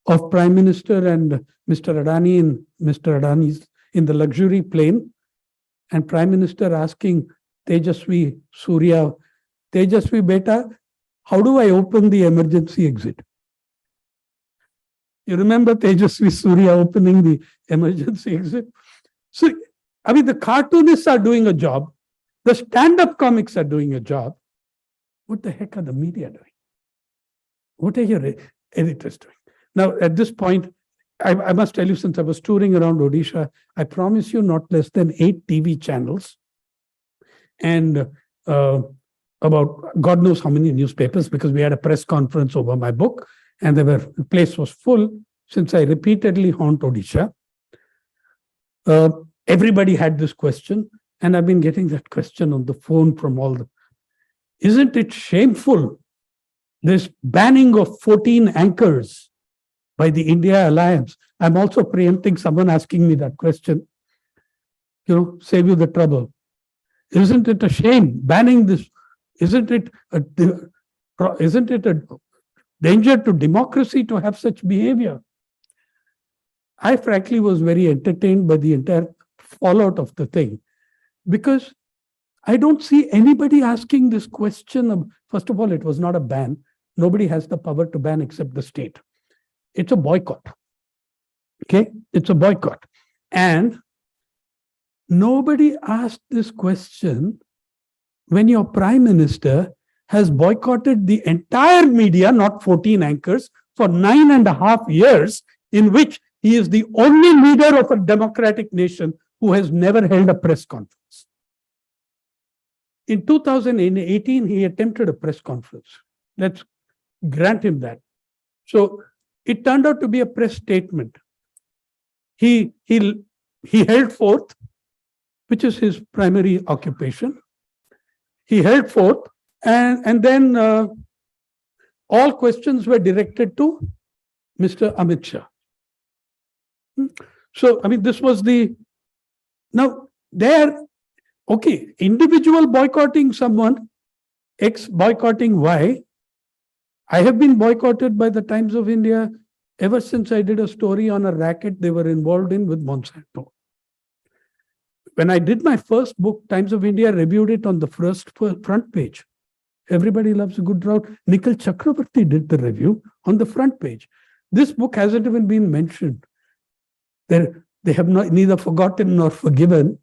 of Prime Minister and Mr. Adani's in the luxury plane, and Prime Minister asking Tejasvi Surya, Tejasvi beta, how do I open the emergency exit? You remember Tejasvi Surya opening the emergency exit? So, I mean, the cartoonists are doing a job. The stand-up comics are doing a job. What the heck are the media doing? What are your editors doing? Now, at this point, I must tell you, since I was touring around Odisha, I promise you not less than 8 TV channels and about God knows how many newspapers, because we had a press conference over my book and the place was full since I repeatedly haunt Odisha. Everybody had this question, and I've been getting that question on the phone from all the... Isn't it shameful, this banning of 14 anchors by the India Alliance? I'm also preempting someone asking me that question. Save you the trouble. Isn't it a shame banning this? Isn't it a danger to democracy to have such behavior? I frankly was very entertained by the entire fallout of the thing, because I don't see anybody asking this question. First of all, it was not a ban. Nobody has the power to ban except the state. It's a boycott. Okay? It's a boycott. And nobody asked this question when your prime minister has boycotted the entire media, not 14 anchors, for 9.5 years, in which he is the only leader of a democratic nation who has never held a press conference. In 2018, he attempted a press conference. Let's grant him that. So it turned out to be a press statement. He held forth, which is his primary occupation. He held forth, and then all questions were directed to Mr. Amit Shah. So, I mean, this was now there, okay, individual boycotting someone, X boycotting Y. I have been boycotted by the Times of India ever since I did a story on a racket they were involved in with Monsanto. When I did my first book, Times of India reviewed it on the front page. Everybody loves a good drought. Nikhil Chakrabarti did the review on the front page. This book hasn't even been mentioned. They have neither forgotten nor forgiven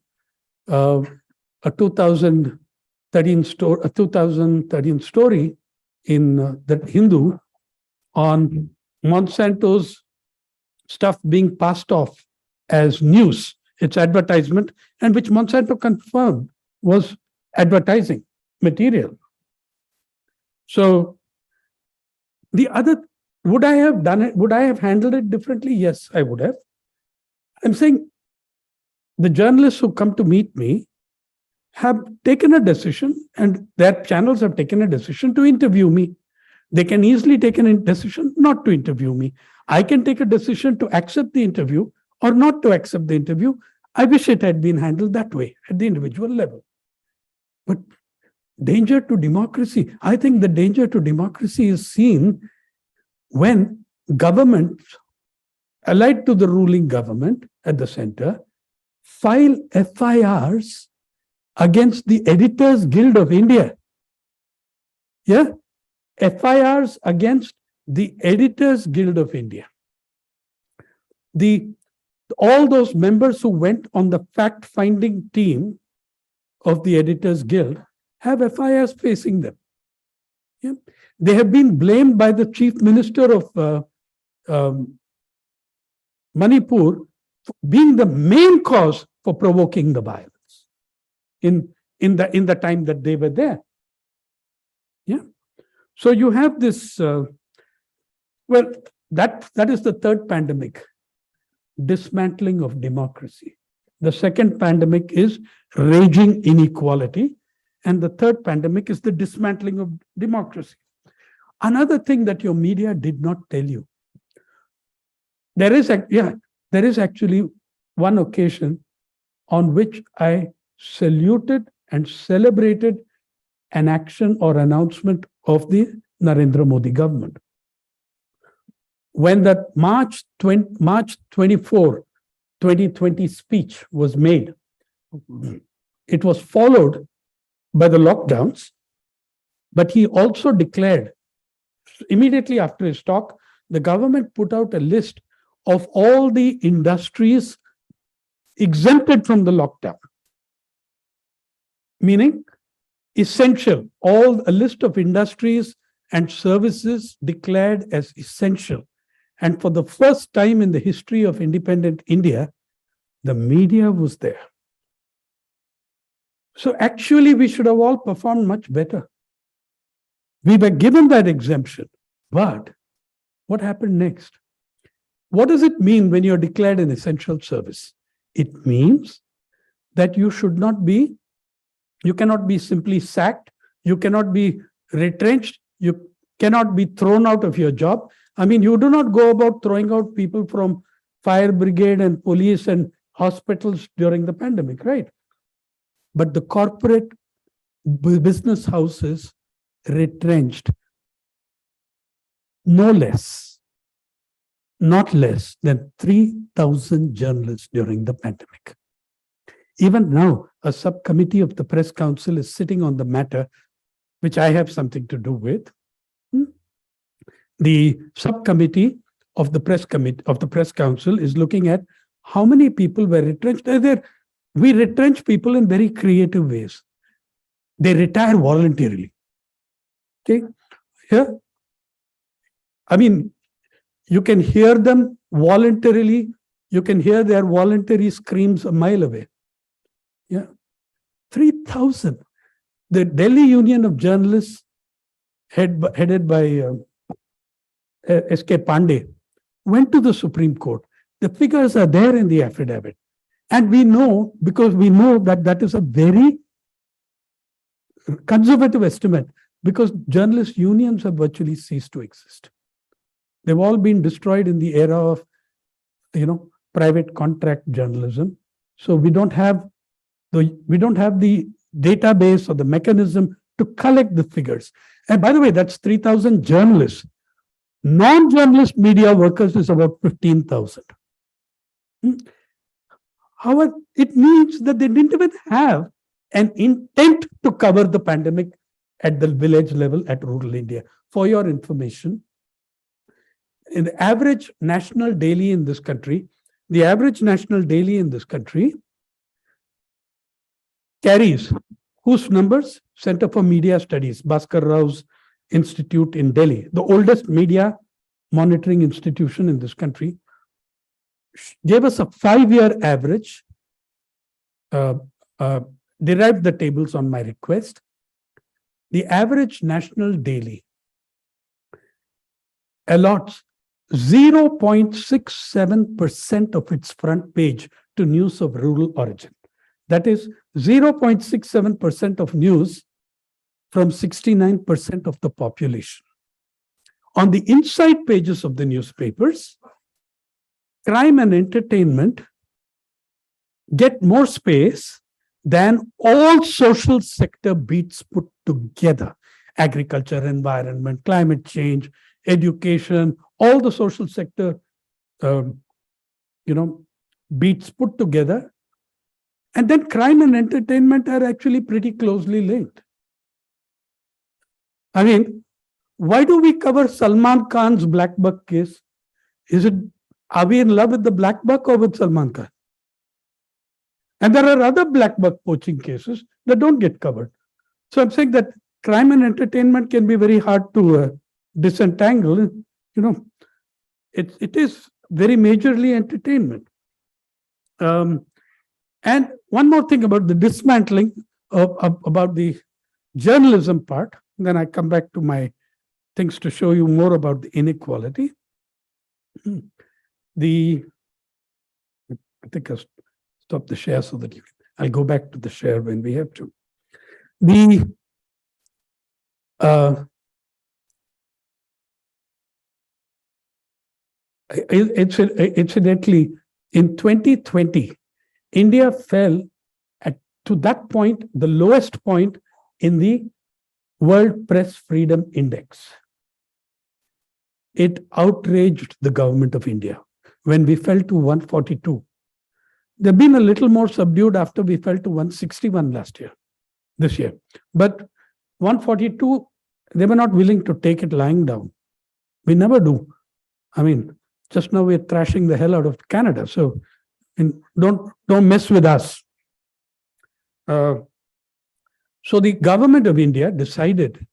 a 2013 story in the Hindu on Monsanto's stuff being passed off as news, its advertisement, and which Monsanto confirmed was advertising material. So would I have done it? Would I have handled it differently? Yes, I would have. I'm saying the journalists who come to meet me have taken a decision, and their channels have taken a decision to interview me. They can easily take a decision not to interview me. I can take a decision to accept the interview or not to accept the interview. I wish it had been handled that way at the individual level. But danger to democracy, I think the danger to democracy is seen when governments, allied to the ruling government at the center, file FIRs against the Editors Guild of India. Yeah? FIRs against the Editors Guild of India. All those members who went on the fact-finding team of the Editors Guild have FIRs facing them. Yeah. They have been blamed by the Chief Minister of Manipur for being the main cause for provoking the violence in the time that they were there. Yeah. So you have this, well, that is the third pandemic, dismantling of democracy. The second pandemic is raging inequality. And the third pandemic is the dismantling of democracy. Another thing that your media did not tell you. There is actually one occasion on which I saluted and celebrated an action or announcement of the Narendra Modi government. When that March 24, 2020 speech was made, it was followed by the lockdowns, but he also declared, immediately after his talk, the government put out a list of all the industries exempted from the lockdown, meaning essential, a list of industries and services declared as essential. And for the first time in the history of independent India, the media was there. So actually, we should have all performed much better. We were given that exemption, but what happened next? What does it mean when you're declared an essential service? It means that you cannot be simply sacked, you cannot be retrenched, you cannot be thrown out of your job. I mean, you do not go about throwing out people from fire brigade and police and hospitals during the pandemic, right? But the corporate business houses retrenched not less than 3,000 journalists during the pandemic. Even now, a subcommittee of the Press Council is sitting on the matter, which I have something to do with. The subcommittee of the Press Council is looking at how many people were retrenched. We retrench people in very creative ways. They retire voluntarily. Okay, here, I mean, you can hear them voluntarily. You can hear their voluntary screams a mile away. Yeah, 3,000. The Delhi Union of Journalists, headed by S.K. Pandey, went to the Supreme Court. The figures are there in the affidavit. And we know, because we know that that is a very conservative estimate, because journalist unions have virtually ceased to exist. They've all been destroyed in the era of, private contract journalism. So we don't have the database or the mechanism to collect the figures. And by the way, that's 3,000 journalists. Non-journalist media workers is about 15,000. However, it means that they didn't even have an intent to cover the pandemic at the village level at rural India. For your information, in the average national daily in this country, carries whose numbers? Center for Media Studies, Bhaskar Rao's institute in Delhi, the oldest media monitoring institution in this country, gave us a 5-year average, derived the tables on my request. The average national daily allots 0.67% of its front page to news of rural origin. That is 0.67% of news from 69% of the population. On the inside pages of the newspapers, crime and entertainment get more space than all social sector beats put together. Agriculture, environment, climate change, education, all the social sector beats put together. And then crime and entertainment are actually pretty closely linked. I mean, Why do we cover Salman Khan's black buck case? Are we in love with the black buck or with Salman Khan? And there are other black buck poaching cases that don't get covered. So I'm saying that crime and entertainment can be very hard to disentangle. It is very majorly entertainment. And one more thing about the dismantling about the journalism part. Then I come back to my things to show you more about the inequality. I think I'll stop the share so that I'll go back to the share when we have to. Incidentally, in 2020, India fell to that point, the lowest point in the World Press Freedom Index. It outraged the government of India when we fell to 142. They've been a little more subdued after we fell to 161 this year. But 142, they were not willing to take it lying down. We never do. I mean, just now we're thrashing the hell out of Canada. So don't mess with us. So the government of India decided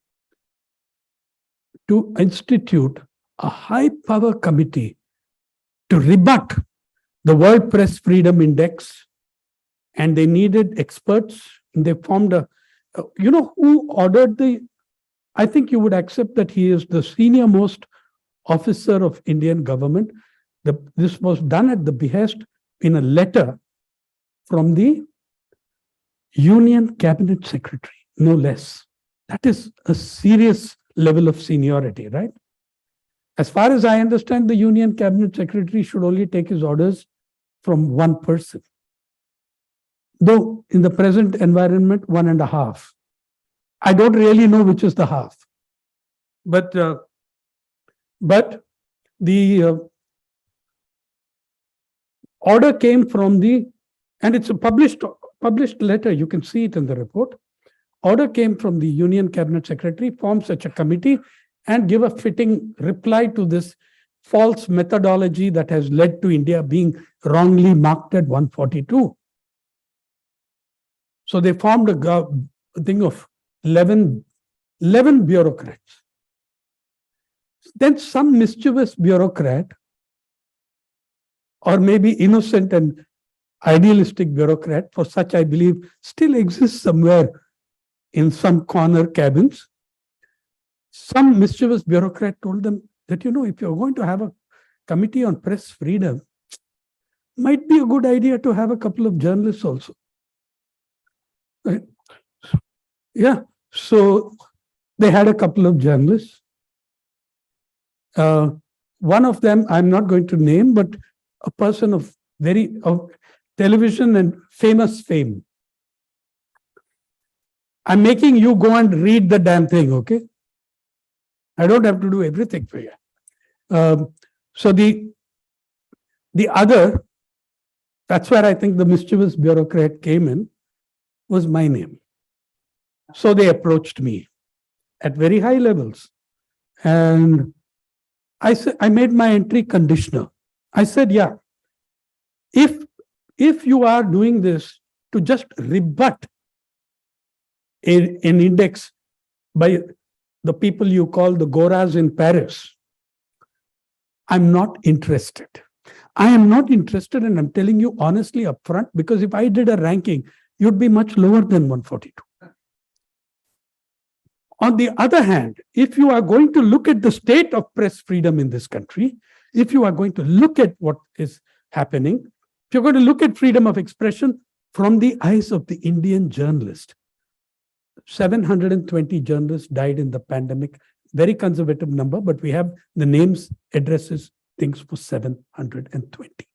to institute a high-power committee to rebut the World Press Freedom Index, and they needed experts. And they formed who ordered I think you would accept that he is the senior most officer of Indian government. This was done at the behest in a letter from the Union Cabinet Secretary, no less. That is a serious level of seniority, right? As far as I understand, the Union Cabinet Secretary should only take his orders from one person. Though in the present environment, 1.5. I don't really know which is the half. But the order came from and it's a published letter, you can see it in the report. Order came from the Union Cabinet Secretary, form such a committee and give a fitting reply to this false methodology that has led to India being wrongly marked at 142. So they formed a thing of 11 bureaucrats. Then some mischievous bureaucrat, or maybe innocent and idealistic bureaucrat, for such I believe still exists somewhere in some corner cabins, some mischievous bureaucrat told them that, if you're going to have a committee on press freedom, might be a good idea to have a couple of journalists also. Right? Yeah, so they had a couple of journalists. One of them, I'm not going to name, but a person of television and famous fame. I'm making you go and read the damn thing, okay? I don't have to do everything for you. So the other, that's where I think the mischievous bureaucrat came in, was my name. So they approached me at very high levels. And I made my entry conditional. I said, yeah, if you are doing this to just rebut an index by the people you call the Goras in Paris, I'm not interested. I am not interested, and I'm telling you honestly upfront, because if I did a ranking, you'd be much lower than 142. On the other hand, if you are going to look at the state of press freedom in this country, if you are going to look at what is happening, if you're going to look at freedom of expression from the eyes of the Indian journalist, 720 journalists died in the pandemic, very conservative number, but we have the names, addresses, things for 720.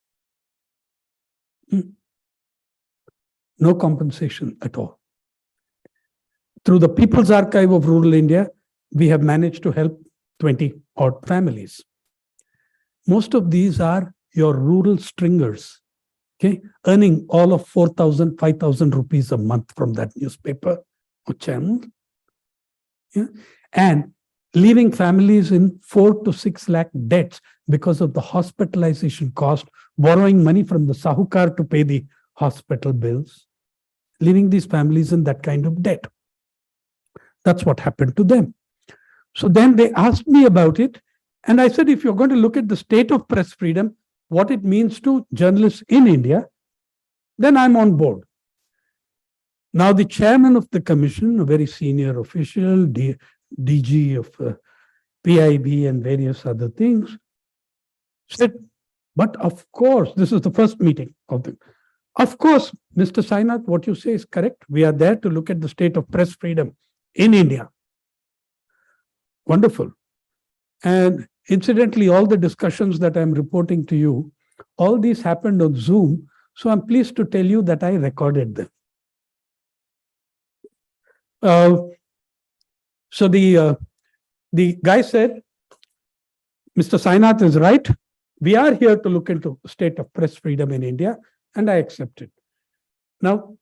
No compensation at all. Through the People's Archive of Rural India, we have managed to help 20 odd families. Most of these are your rural stringers, okay, earning all of 4,000, 5,000 rupees a month from that newspaper or channel. Yeah? And leaving families in 4 to 6 lakh debts because of the hospitalization cost, borrowing money from the sahukar to pay the hospital bills, leaving these families in that kind of debt. That's what happened to them. So then they asked me about it. And I said, if you're going to look at the state of press freedom, what it means to journalists in India, then I'm on board. Now, the chairman of the commission, a very senior official, DG of PIB and various other things, said, but of course, this is the first meeting of them. Of course, Mr. Sainath, what you say is correct. We are there to look at the state of press freedom in India. Wonderful. And incidentally, all the discussions that I'm reporting to you, all these happened on Zoom. So I'm pleased to tell you that I recorded them. So the guy said, Mr. Sainath is right. We are here to look into the state of press freedom in India, and I accepted. Now,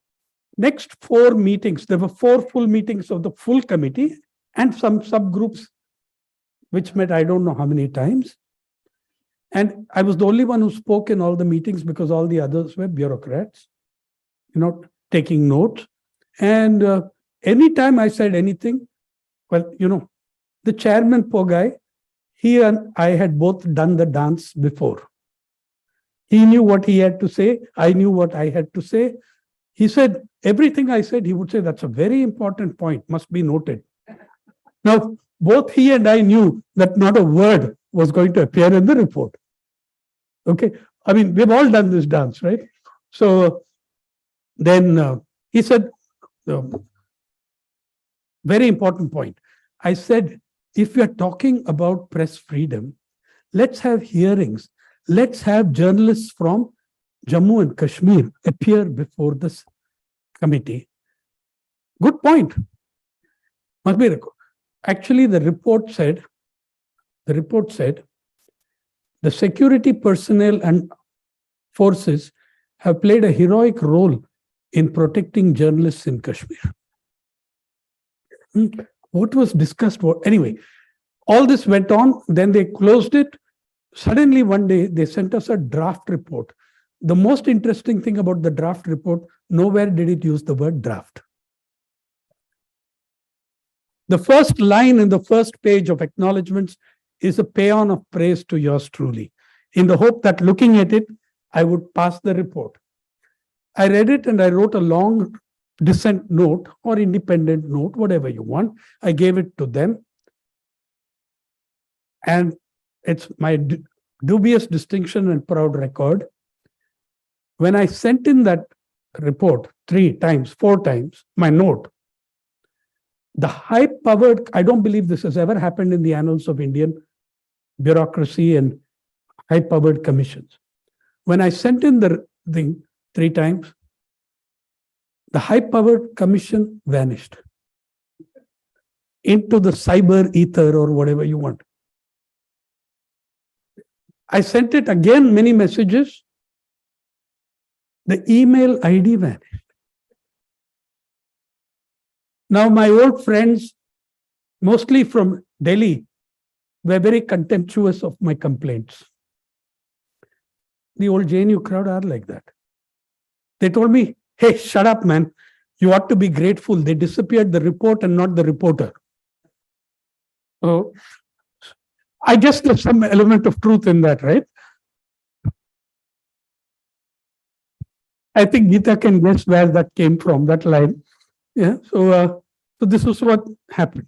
next 4 meetings, there were 4 full meetings of the full committee and some subgroups, which met I don't know how many times. And I was the only one who spoke in all the meetings because all the others were bureaucrats, taking notes. And anytime I said anything, well, the chairman, poor guy, he and I had both done the dance before. He knew what he had to say. I knew what I had to say. He said, everything I said, he would say, that's a very important point, must be noted. Now, both he and I knew that not a word was going to appear in the report. Okay. I mean, we've all done this dance, right? So then he said, very important point. I said, if we are talking about press freedom, let's have hearings. Let's have journalists from Jammu and Kashmir appear before this committee. Good point. Must be recorded. Actually, the report said, the security personnel and forces have played a heroic role in protecting journalists in Kashmir. What was discussed? Anyway, all this went on. Then they closed it. Suddenly, one day, they sent us a draft report. The most interesting thing about the draft report, nowhere did it use the word draft. The first line in the first page of acknowledgements is a paean of praise to yours truly, in the hope that looking at it, I would pass the report. I read it and I wrote a long dissent note or independent note, whatever you want. I gave it to them. And it's my dubious distinction and proud record. When I sent in that report 3 times, 4 times, my note, the high-powered, I don't believe this has ever happened in the annals of Indian bureaucracy and high-powered commissions. When I sent in the thing 3 times, the high-powered commission vanished into the cyber ether or whatever you want. I sent it again, many messages. The email ID vanished. Now, my old friends, mostly from Delhi, were very contemptuous of my complaints. The old JNU crowd are like that. They told me, hey, shut up, man. You ought to be grateful. They disappeared the report and not the reporter. Oh, I guess there's some element of truth in that, right? I think Geeta can guess where that came from, that line. Yeah. So this is what happened.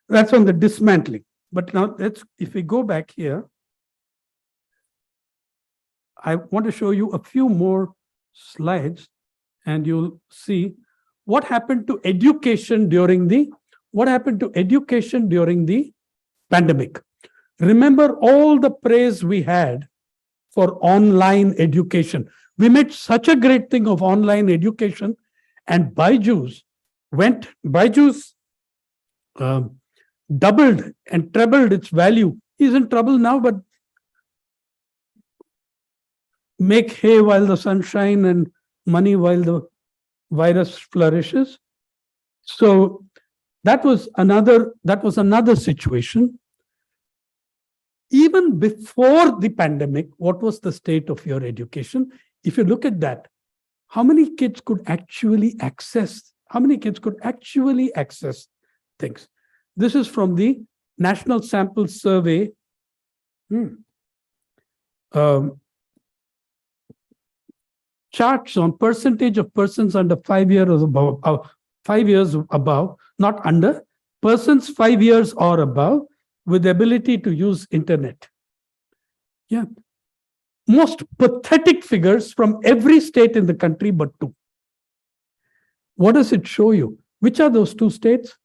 That's on the dismantling. But now if we go back here, I want to show you a few more slides, and you'll see what happened to education during the pandemic. Remember all the praise we had for online education. We made such a great thing of online education, and Byju's doubled and trebled its value. He's in trouble now, but make hay while the sun shines and money while the virus flourishes. So That was another situation. Even before the pandemic, what was the state of your education? If you look at that, how many kids could actually access things? This is from the National Sample Survey. Charts on percentage of persons under 5 years or above, 5 years above, not under, persons 5 years or above with the ability to use internet. Yeah. Most pathetic figures from every state in the country but 2. What does it show you? Which are those 2 states?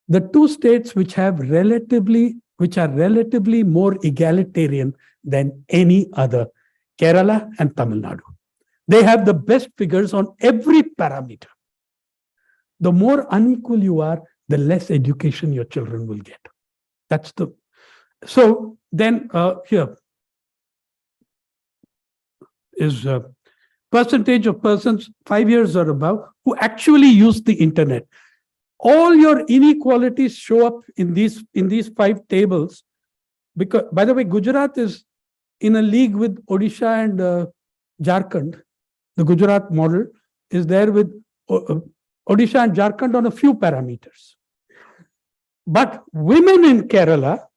The 2 states which are relatively more egalitarian than any other, Kerala and Tamil Nadu. They have the best figures on every parameter. The more unequal you are, the less education your children will get. So then here is percentage of persons 5 years or above who actually use the internet. All your inequalities show up in these 5 tables. Because, by the way, Gujarat is in a league with Odisha and Jharkhand. The Gujarat model is there with Odisha and Jharkhand on a few parameters. But women in Kerala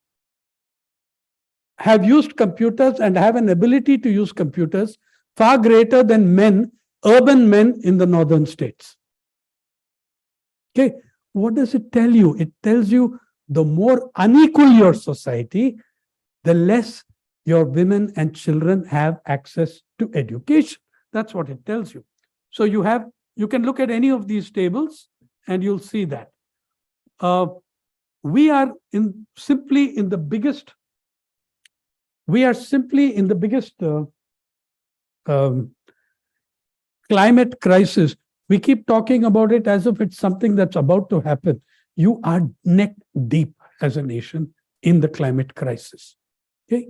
have used computers and have an ability to use computers far greater than men, urban men in the northern states. Okay, what does it tell you? It tells you the more unequal your society, the less your women and children have access to education. That's what it tells you. So you can look at any of these tables and you'll see that. We are simply in the biggest climate crisis. We keep talking about it as if it's something that's about to happen. You are neck deep as a nation in the climate crisis. Okay,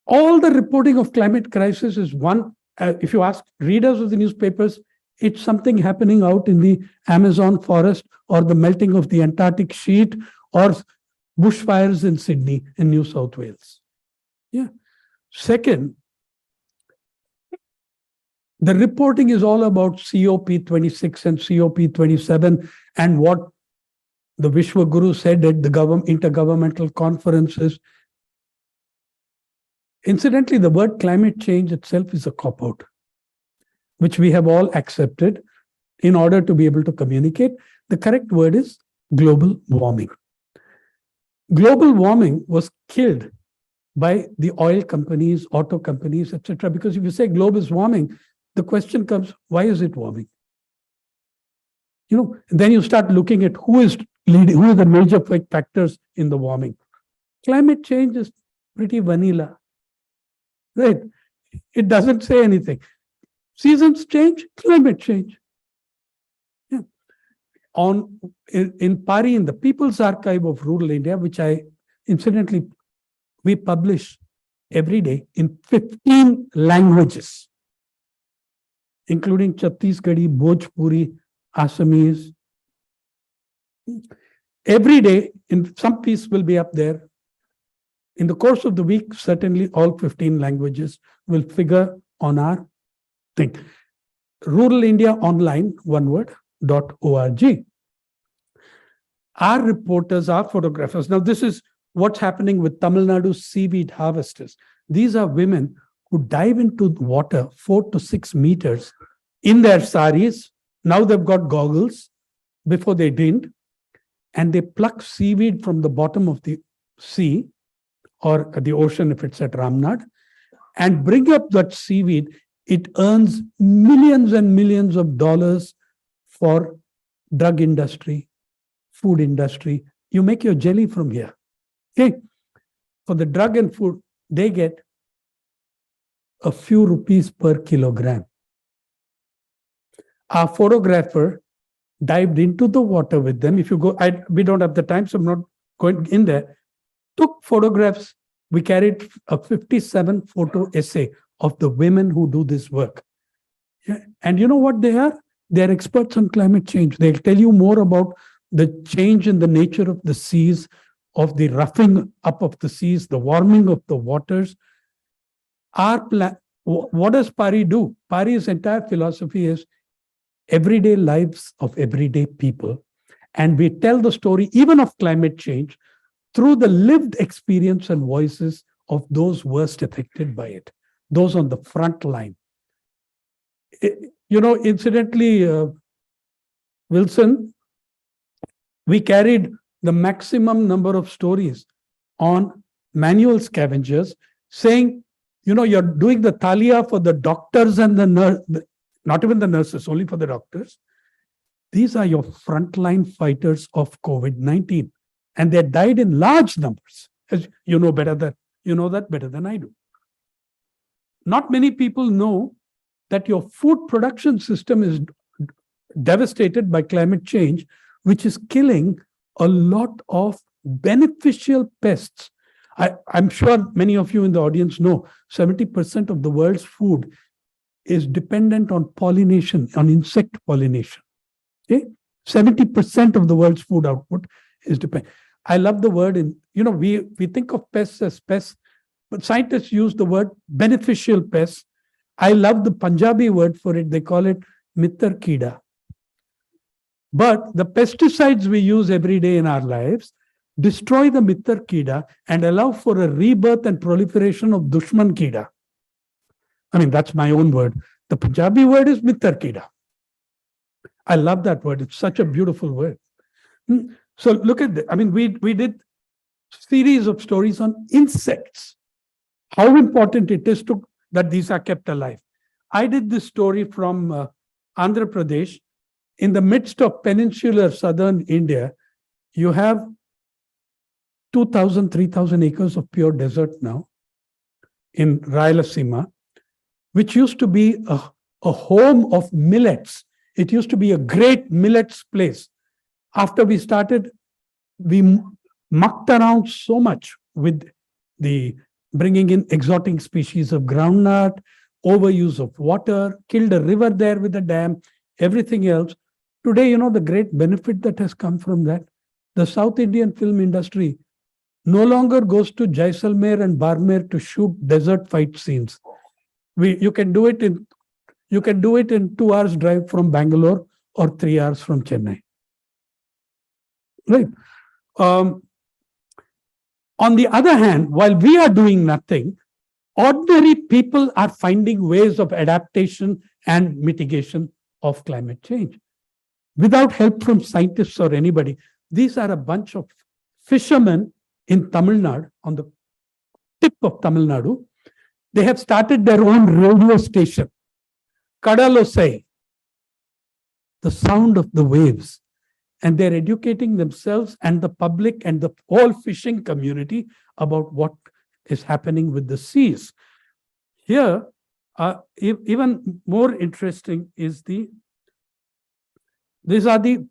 all the reporting of climate crisis is one. If you ask readers of the newspapers, it's something happening out in the Amazon forest, or the melting of the Antarctic sheet, or bushfires in Sydney and New South Wales. Yeah. Second, the reporting is all about COP26 and COP27 and what the Vishwa Guru said at the intergovernmental conferences. Incidentally, the word climate change itself is a cop-out, which we have all accepted in order to be able to communicate. The correct word is global warming. Global warming was killed by the oil companies, auto companies, etc. Because if you say globe is warming, the question comes, why is it warming? Then you start looking at who is the major factors in the warming. Climate change is pretty vanilla, right? It doesn't say anything. Seasons change, climate change. Yeah. In Pari, in the People's Archive of Rural India, which we publish every day in 15 languages, including Chhattisgarhi, Bhojpuri, Assamese. Every day, some piece will be up there. In the course of the week, certainly all 15 languages will figure on our thing. Rural India Online, one word, .org. Our reporters, our photographers. Now, this is what's happening with Tamil Nadu seaweed harvesters. These are women who dive into the water 4 to 6 meters in their saris. Now they've got goggles. Before they didn't. And they pluck seaweed from the bottom of the sea or the ocean if it's at Ramnad and bring up that seaweed. It earns millions and millions of dollars for drug industry, food industry. You make your jelly from here. Okay. For the drug and food, they get a few rupees per kilogram. Our photographer dived into the water with them. If you go, we don't have the time, so I'm not going in there. Took photographs. We carried a 57 photo essay of the women who do this work. Yeah. And you know what they are? They're experts on climate change. They'll tell you more about the change in the nature of the seas, of the roughing up of the seas, the warming of the waters. What does PARI do? PARI's entire philosophy is everyday lives of everyday people. And we tell the story even of climate change through the lived experience and voices of those worst affected by it, those on the front line. Incidentally, Wilson, we carried the maximum number of stories on manual scavengers saying, you're doing the thalia for the doctors and the nurse, not even the nurses, only for the doctors. These are your frontline fighters of COVID-19. And they died in large numbers, as you know that better than I do. Not many people know that your food production system is devastated by climate change, which is killing a lot of beneficial pests. I'm sure many of you in the audience know 70% of the world's food is dependent on pollination, on insect pollination. Okay? 70% of the world's food output is dependent. I love the word we think of pests as pests, but scientists use the word beneficial pests. I love the Punjabi word for it. They call it mittar kida. But the pesticides we use every day in our lives destroy the mittar kida and allow for a rebirth and proliferation of dushman kida. I mean, that's my own word. The Punjabi word is mittar kida. I love that word. It's such a beautiful word. So look at that. I mean, we did series of stories on insects, how important it is that these are kept alive. I did this story from Andhra Pradesh. In the midst of peninsular southern India, you have 2,000, 3,000 acres of pure desert now in Rayalaseema, which used to be a home of millets. It used to be a great millets place. After we started, we mucked around so much with the bringing in exotic species of groundnut, overuse of water, killed a river there with a dam, everything else. Today, the great benefit that has come from that, the South Indian film industry no longer goes to Jaisalmer and Barmer to shoot desert fight scenes. You can do it in 2 hours drive from Bangalore or 3 hours from Chennai. Right. On the other hand, while we are doing nothing, ordinary people are finding ways of adaptation and mitigation of climate change without help from scientists or anybody. These are a bunch of fishermen in Tamil Nadu, on the tip of Tamil Nadu. They have started their own radio station, Kadalosai, the sound of the waves. And they're educating themselves and the public and the whole fishing community about what is happening with the seas. Here, even more interesting is these are the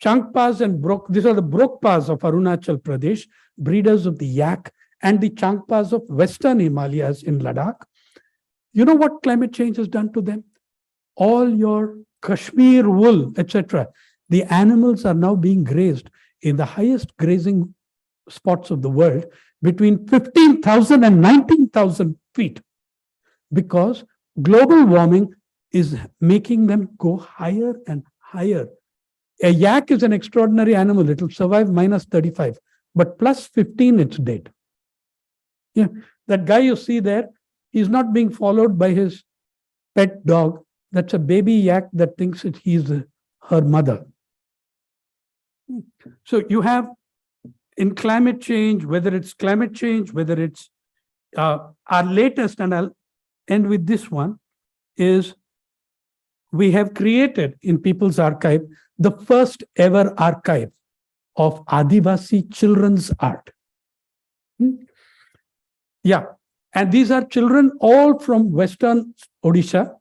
Changpas and these are the Brokpas of Arunachal Pradesh, breeders of the yak, and the Changpas of Western Himalayas in Ladakh. You know what climate change has done to them? All your Kashmir wool, etc. The animals are now being grazed in the highest grazing spots of the world between 15,000 and 19,000 feet because global warming is making them go higher and higher. A yak is an extraordinary animal. It will survive minus 35, but plus 15, it's dead. Yeah, that guy you see there, he's not being followed by his pet dog. That's a baby yak that thinks that he's her mother. So you have in climate change, whether it's our latest, and I'll end with this one, is we have created in People's Archive the first ever archive of Adivasi children's art. Yeah, and these are children all from Western Odisha,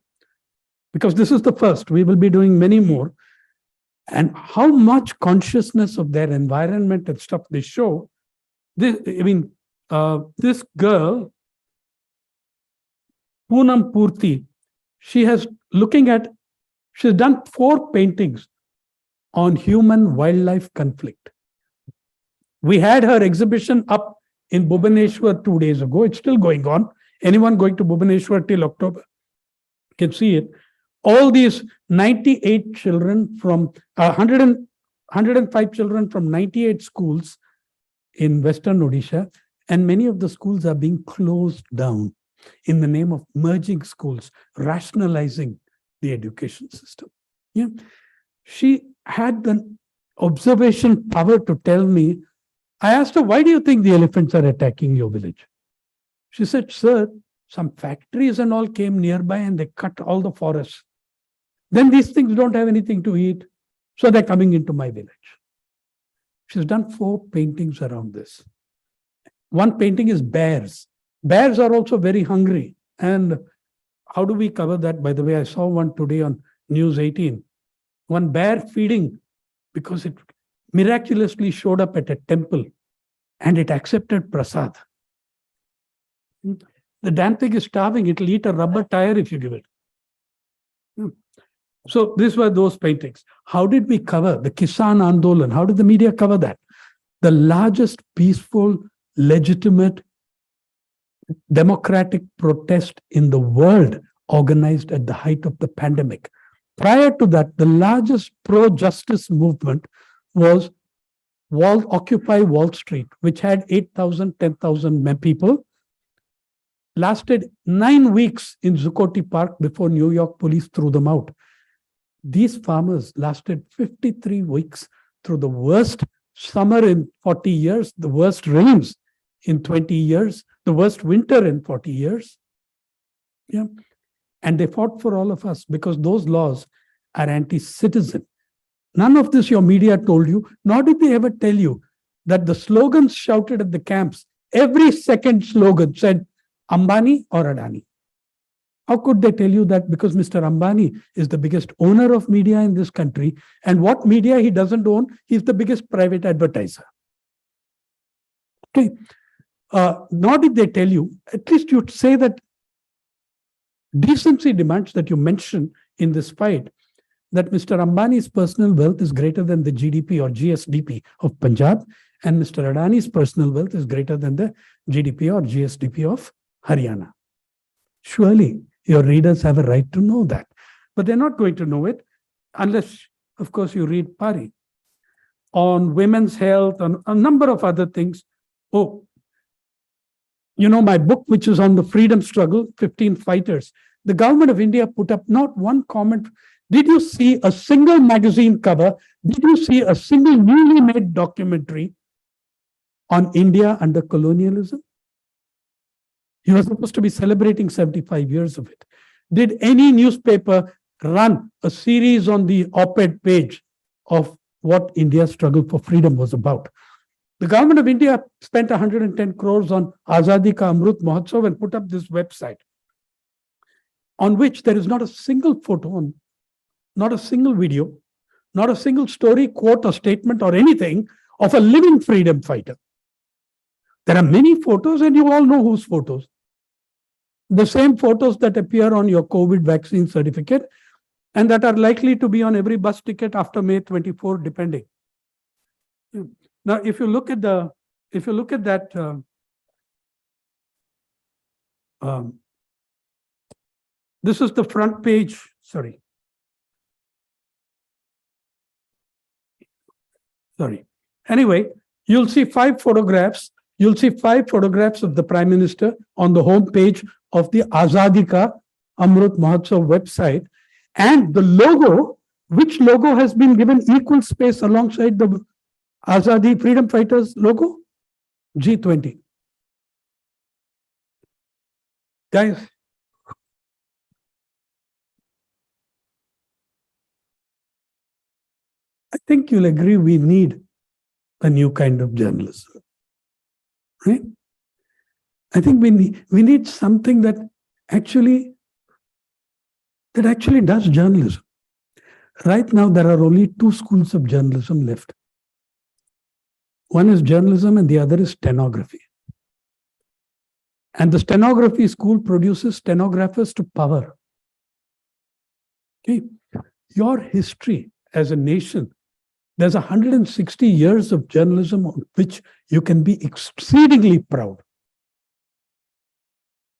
because this is the first. We will be doing many more. And how much consciousness of their environment and stuff they show. This girl, Poonam Purti, she has looking at She's done 4 paintings on human-wildlife conflict. We had her exhibition up in Bhubaneswar 2 days ago. It's still going on. Anyone going to Bhubaneswar till October can see it. All these 98 children from 105 children from 98 schools in Western Odisha, and many of the schools are being closed down in the name of merging schools, rationalizing the education system. Yeah. She had the observation power to tell me. I asked her, why do you think the elephants are attacking your village? She said, sir, some factories and all came nearby and they cut all the forests. Then these things don't have anything to eat. So they're coming into my village. She's done 4 paintings around this. One painting is bears. Bears are also very hungry. And how do we cover that? By the way, I saw one today on News 18. One bear feeding because it miraculously showed up at a temple and it accepted prasad. The damn thing is starving. It'll eat a rubber tire if you give it. So these were those paintings. How did we cover the Kisan Andolan? How did the media cover that? The largest peaceful, legitimate, democratic protest in the world organized at the height of the pandemic. Prior to that, the largest pro-justice movement was Occupy Wall Street, which had 8,000, 10,000 people. Lasted 9 weeks in Zuccotti Park before New York police threw them out. These farmers lasted 53 weeks through the worst summer in 40 years, the worst rains in 20 years, the worst winter in 40 years. Yeah. And they fought for all of us because those laws are anti-citizen. None of this your media told you, nor did they ever tell you that the slogans shouted at the camps, every second slogan said Ambani or Adani. How could they tell you that? Because Mr. Ambani is the biggest owner of media in this country, and what media he doesn't own, he's the biggest private advertiser. Okay. Nor did they tell you, at least you'd say that decency demands that you mention in this fight that Mr. Ambani's personal wealth is greater than the GDP or GSDP of Punjab, and Mr. Adani's personal wealth is greater than the GDP or GSDP of Haryana. Surely your readers have a right to know that, but they're not going to know it unless, of course, you read Pari on women's health, on a number of other things. Oh, you know, my book, which is on the freedom struggle, 15 fighters. The government of India put up not one comment. Did you see a single magazine cover? Did you see a single newly made documentary on India under colonialism? You were supposed to be celebrating 75 years of it. Did any newspaper run a series on the op-ed page of what India's struggle for freedom was about? The government of India spent 110 crores on Azadi Ka Amrut Mahotsav and put up this website on which there is not a single photo, not a single video, not a single story, quote, or statement or anything of a living freedom fighter. There are many photos, and you all know whose photos. The same photos that appear on your COVID vaccine certificate and that are likely to be on every bus ticket after May 24, depending. Now, if you look at that, this is the front page. Sorry. Anyway, you'll see 5 photographs. You'll see 5 photographs of the Prime Minister on the home page of the Azadi Ka Amrut Mahotsav website. And the logo, which logo has been given equal space alongside the Azadi Freedom Fighters logo? G20. Guys, I think you'll agree we need a new kind of journalism. Right? I think we need something that actually does journalism. Right now, there are only 2 schools of journalism left. One is journalism and the other is stenography. And the stenography school produces stenographers to power. Okay. your history as a nation, there's 160 years of journalism on which you can be exceedingly proud.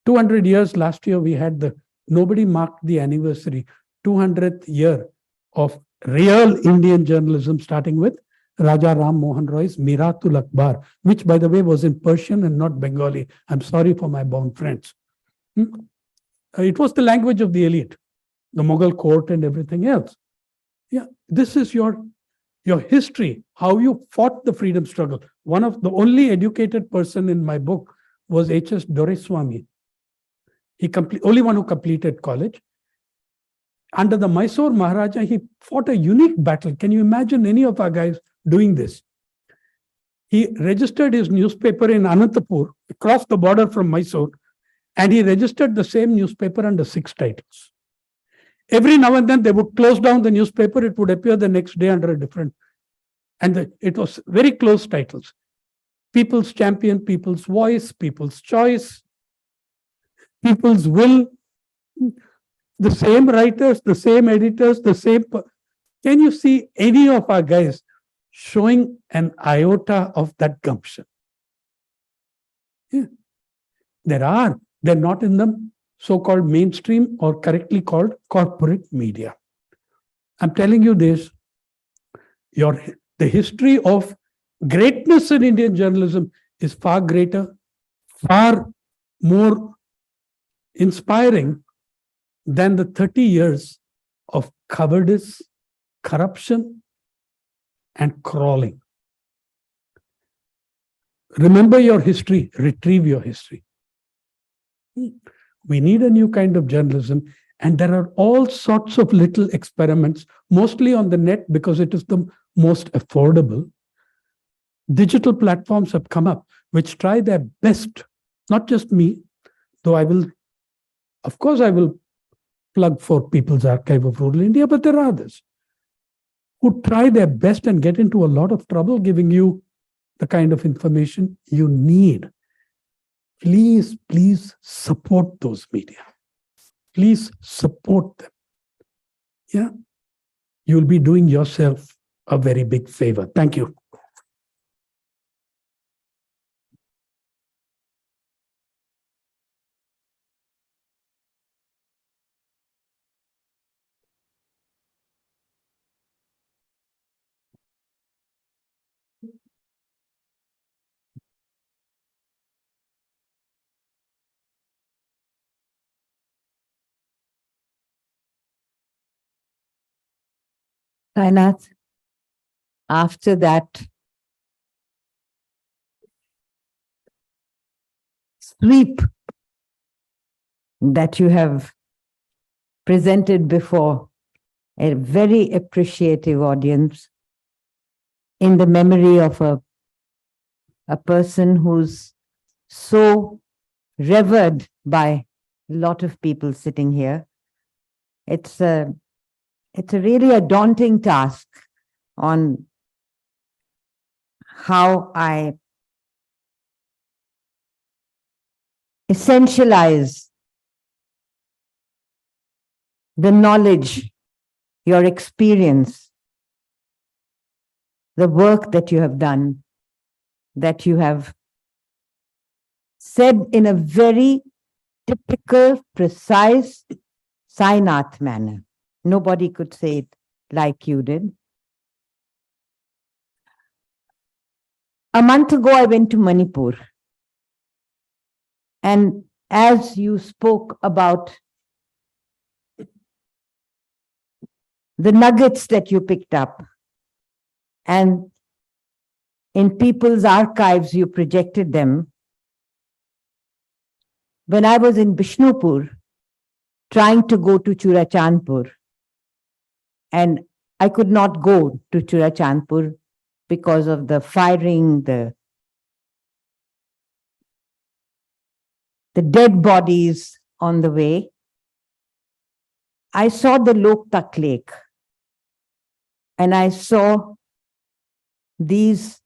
200 years last year, we had nobody marked the anniversary, 200th year of real Indian journalism, starting with Raja Ram Mohan Roy's Miratul Akbar, which, by the way, was in Persian and not Bengali. I'm sorry for my Bon friends. It was the language of the elite, the Mughal court and everything else. Yeah, this is your history, how you fought the freedom struggle. One of the only educated person in my book was H.S. Doraiswamy. Only one who completed college. Under the Mysore Maharaja, he fought a unique battle. Can you imagine any of our guys doing this? He registered his newspaper in Anantapur, across the border from Mysore, and he registered the same newspaper under 6 titles. Every now and then they would close down the newspaper, it would appear the next day under a different, and it was very close titles. People's Champion, People's Voice, People's Choice, People's Will, the same writers, the same editors, the same. Can you see any of our guys showing an iota of that gumption? Yeah. They're not in the so-called mainstream or correctly called corporate media. I'm telling you this, the history of greatness in Indian journalism is far greater, far more inspiring than the 30 years of cowardice, corruption, and crawling. Remember your history, retrieve your history. We need a new kind of journalism, and there are all sorts of little experiments, mostly on the net because it is the most affordable. Digital platforms have come up which try their best, not just me, though I will plug for People's Archive of Rural India, but there are others who try their best and get into a lot of trouble giving you the kind of information you need. Please, please support those media. Please support them. Yeah, you'll be doing yourself a very big favor. Thank you. Kainath, after that sweep that you have presented before a very appreciative audience in the memory of a person who's so revered by a lot of people sitting here. It's really a daunting task on how I essentialize the knowledge, your experience, the work that you have done, that you have said in a very typical, precise, Sainath manner. Nobody could say it like you did. A month ago, I went to Manipur. And as you spoke about the nuggets that you picked up, and in people's archives, you projected them. When I was in Bishnupur, trying to go to Churachandpur, and I could not go to Churachandpur because of the firing, the dead bodies on the way. I saw the Loktak Lake, and I saw these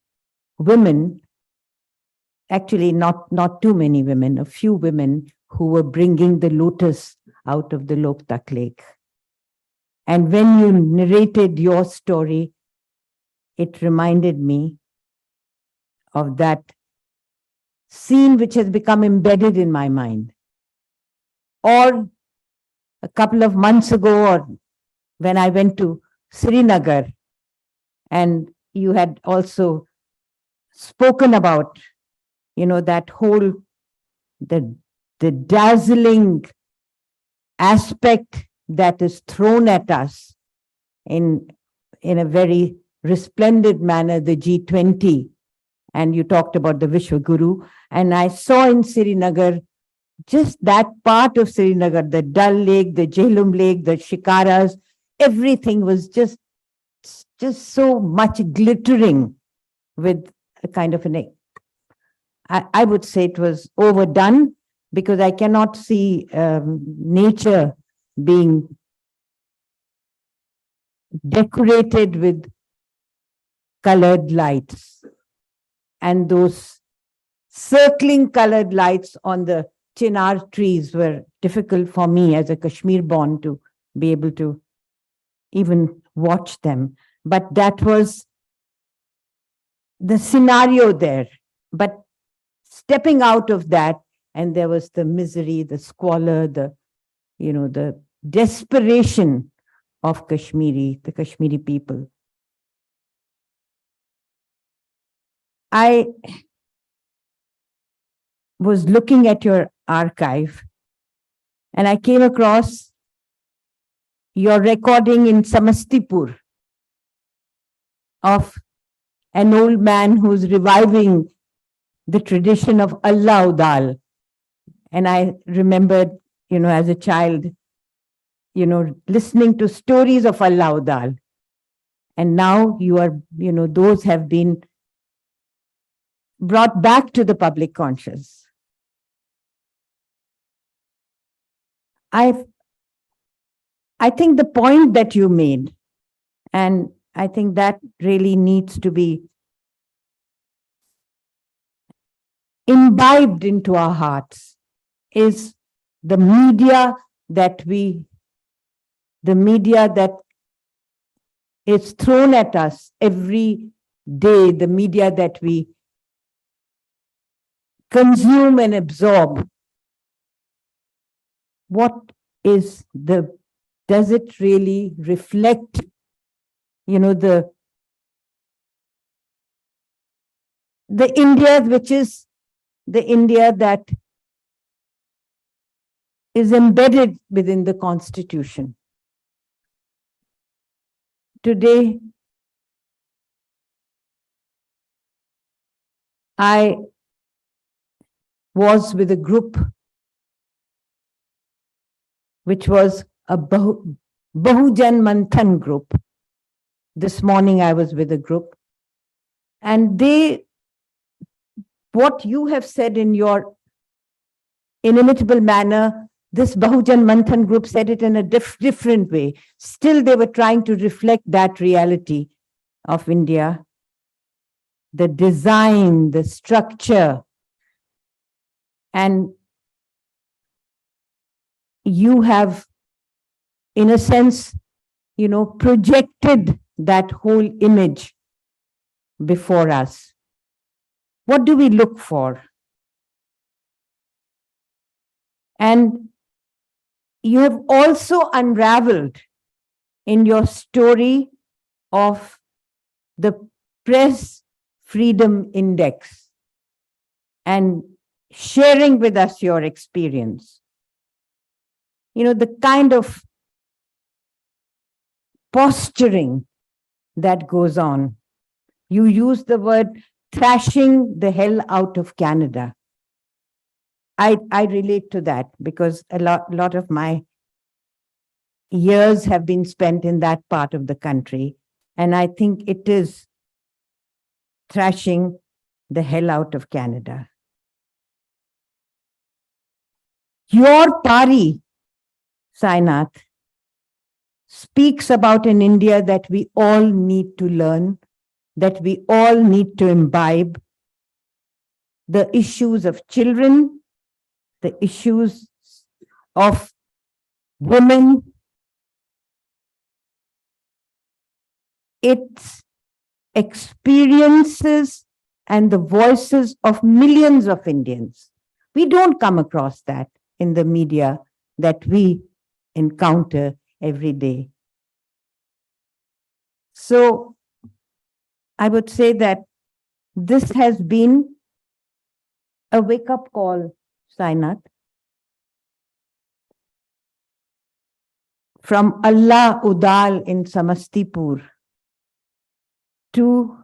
women, actually not too many women, a few women who were bringing the lotus out of the Loktak Lake. And when you narrated your story, it reminded me of that scene which has become embedded in my mind. Or a couple of months ago, or when I went to Srinagar, and you had also spoken about, that whole, the dazzling aspect that is thrown at us in a very resplendent manner, the G20, and you talked about the Vishwaguru. And I saw in Srinagar, just that part of Srinagar, the Dal Lake, the Jhelum Lake, the Shikaras, everything was just so much glittering with a kind of I would say it was overdone, because I cannot see nature being decorated with colored lights, and those circling colored lights on the chinar trees were difficult for me as a Kashmir born to be able to even watch them. But that was the scenario there. But stepping out of that, and there was the misery, the squalor, the desperation of the Kashmiri people. I was looking at your archive, and I came across your recording in Samastipur of an old man who's reviving the tradition of Allah Udal. And I remembered, as a child, listening to stories of Allah Udal. And now you are, those have been brought back to the public conscious. I think the point that you made, and I think that really needs to be imbibed into our hearts, is the media that is thrown at us every day, the media that we consume and absorb. Does it really reflect, the India, which is the India that is embedded within the Constitution? Today, I was with a group which was a Bahujan Manthan group. This morning I was with a group, and what you have said in your inimitable manner, this Bahujan Manthan group said it in a different way. Still, they were trying to reflect that reality of India, the design, the structure. And you have, in a sense, projected that whole image before us. What do we look for? And you have also unraveled in your story of the Press Freedom Index and sharing with us your experience. The kind of posturing that goes on. You use the word thrashing the hell out of Canada. I relate to that because a lot of my years have been spent in that part of the country. And I think it is thrashing the hell out of Canada. Your Pari, Sainath, speaks about an India that we all need to learn, that we all need to imbibe. The issues of children, the issues of women, It's experiences and the voices of millions of Indians. We don't come across that in the media that we encounter every day. So I would say that this has been a wake-up call, Sainath, from Allah Udal in Samastipur to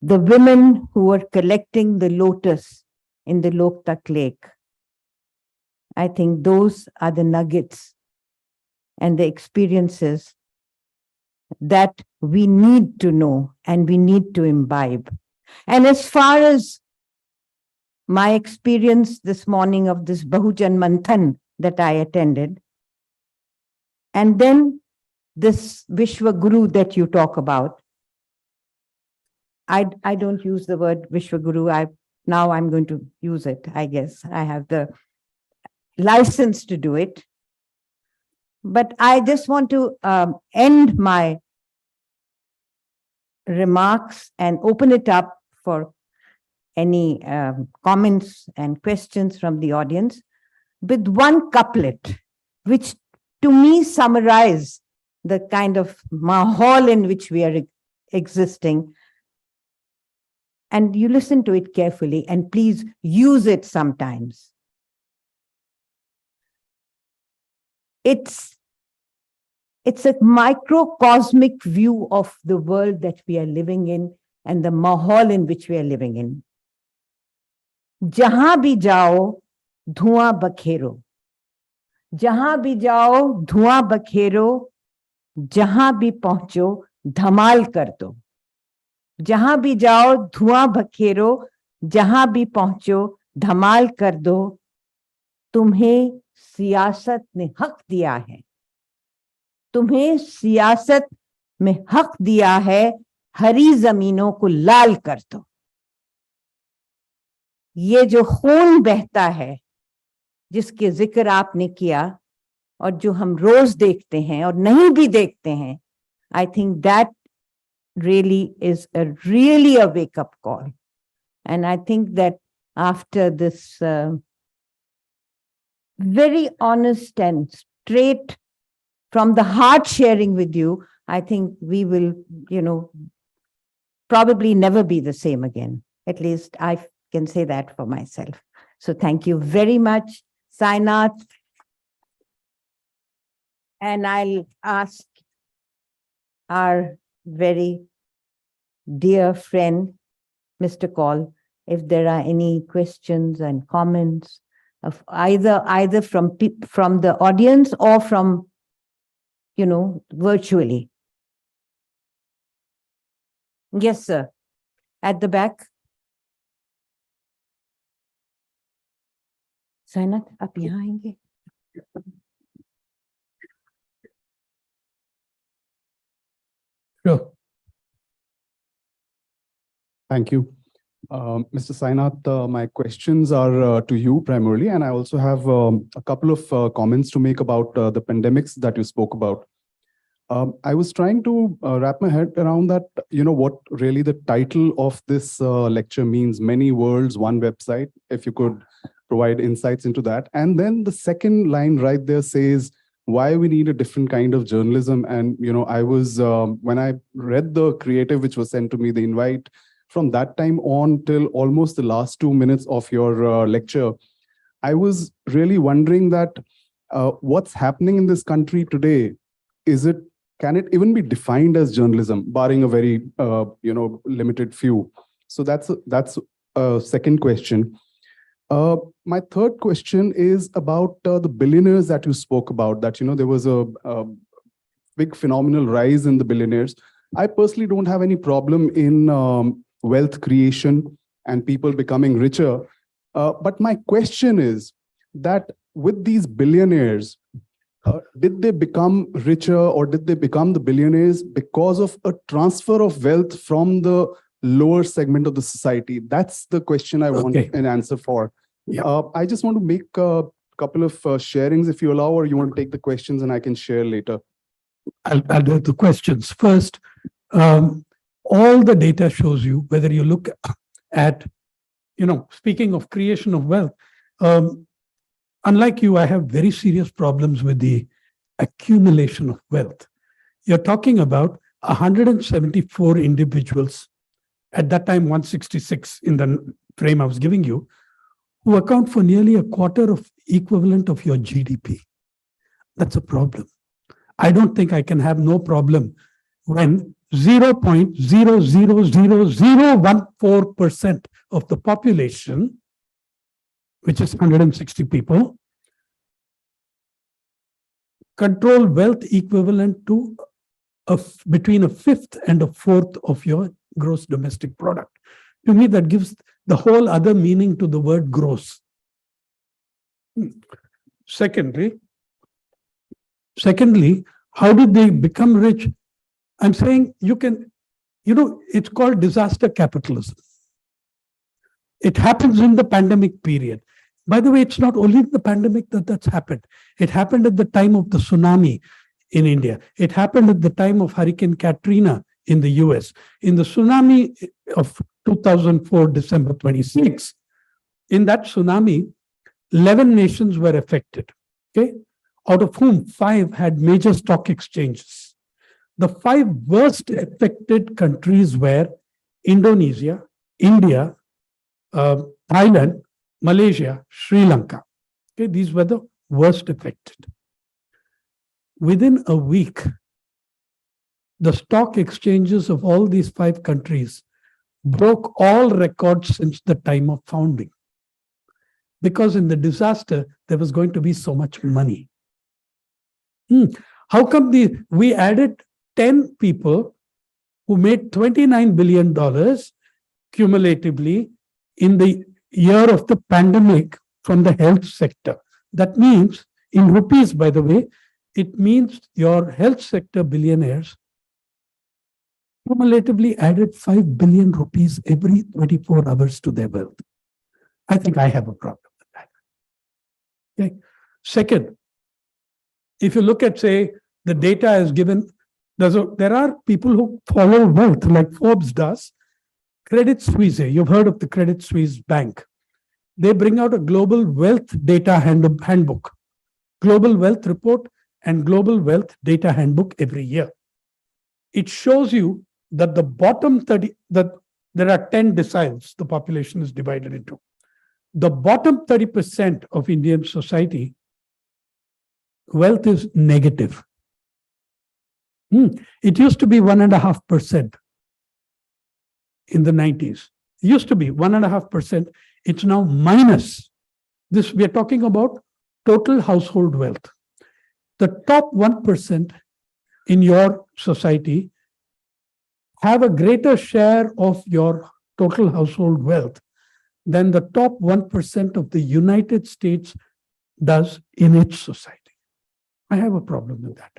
the women who were collecting the lotus in the Loktak Lake. I think those are the nuggets and the experiences that we need to know and we need to imbibe. And as far as my experience this morning of this Bahujan Manthan that I attended, and then this Vishwa Guru that you talk about, I don't use the word Vishwa Guru. Now I'm going to use it. I guess I have the license to do it. But I just want to end my remarks and open it up for any comments and questions from the audience with one couplet, which to me summarize the kind of mahal in which we are existing. And you listen to it carefully and please use it sometimes. It's a microcosmic view of the world that we are living in and the mahal in which we are living in. Jahan bhi jao, धुआं बखेरो. जहां भी जाओ धुआं बखेरो, जहां भी पहुंचो धमाल कर दो. जहां भी जाओ धुआं बखेरो, जहां भी पहुंचो धमाल कर दो. तुम्हें सियासत ने हक दिया है, तुम्हें सियासत में हक दिया है, हरी जमीनों को लाल कर दो. ये जो खून बहता है जिसके जिक्र आपने किया और जो हम रोज देखते हैं और नहीं भी देखते हैं, I think that really is really a wake-up call. And I think that after this very honest and straight from the heart sharing with you, I think we will, probably never be the same again. At least I can say that for myself. So thank you very much, Sainath. And I'll ask our very dear friend, Mr. Kaul, if there are any questions and comments of either from the audience or from, virtually. Yes, sir. At the back. Sainath, आप यहाँ आएंगे? Sure. Thank you. Mr. Sainath, my questions are to you primarily, and I also have a couple of comments to make about the pandemics that you spoke about. I was trying to wrap my head around that, what really the title of this lecture means, many worlds, one website, if you could provide insights into that. And then the second line right there says, why we need a different kind of journalism. And, I was, when I read the creative which was sent to me, the invite, from that time on till almost the last 2 minutes of your lecture, I was really wondering that what's happening in this country today, can it even be defined as journalism, barring a very, limited few? So that's a second question. My third question is about the billionaires that you spoke about, that, there was a big phenomenal rise in the billionaires. I personally don't have any problem in wealth creation and people becoming richer. But my question is that with these billionaires, did they become richer or did they become the billionaires because of a transfer of wealth from the lower segment of the society? That's the question I want an answer for. Yeah. I just want to make a couple of sharings, if you allow, or you want to take the questions and I can share later. I'll do the questions. First, all the data shows you, whether you look at, speaking of creation of wealth, unlike you, I have very serious problems with the accumulation of wealth. You're talking about 174 individuals, at that time 166 in the frame I was giving you, who account for nearly a quarter of equivalent of your GDP. That's a problem. I don't think I can have no problem when 0.000014% of the population, which is 160 people, control wealth equivalent to between a fifth and a fourth of your gross domestic product. To me, that gives the whole other meaning to the word gross. Secondly, how did they become rich? I'm saying it's called disaster capitalism. It happens in the pandemic period. By the way, it's not only the pandemic that's happened. It happened at the time of the tsunami in India. It happened at the time of Hurricane Katrina in the US. In the tsunami of 2004, December 26, in that tsunami, 11 nations were affected, okay? Out of whom 5 had major stock exchanges. The 5 worst affected countries were Indonesia, India, Thailand, Malaysia, Sri Lanka. Okay, these were the worst affected. Within a week, the stock exchanges of all these 5 countries broke all records since the time of founding. Because in the disaster, there was going to be so much money. How come we added 10 people who made $29 billion cumulatively in the year of the pandemic from the health sector? That means, in rupees, by the way, it means your health sector billionaires cumulatively added 5 billion rupees every 24 hours to their wealth. I think I have a problem with that. Okay. Second, if you look at, say, the data is given, there are people who follow wealth, like Forbes does. Credit Suisse, you've heard of the Credit Suisse Bank. They bring out a global wealth data handbook, global wealth report, and global wealth data handbook every year. It shows you that the bottom 30, that there are 10 deciles the population is divided into. The bottom 30% of Indian society, wealth is negative. It used to be 1.5% in the 90s. It used to be 1.5%. It's now minus. This, we are talking about total household wealth. The top 1% in your society have a greater share of your total household wealth than the top 1% of the United States does in its society. I have a problem with that.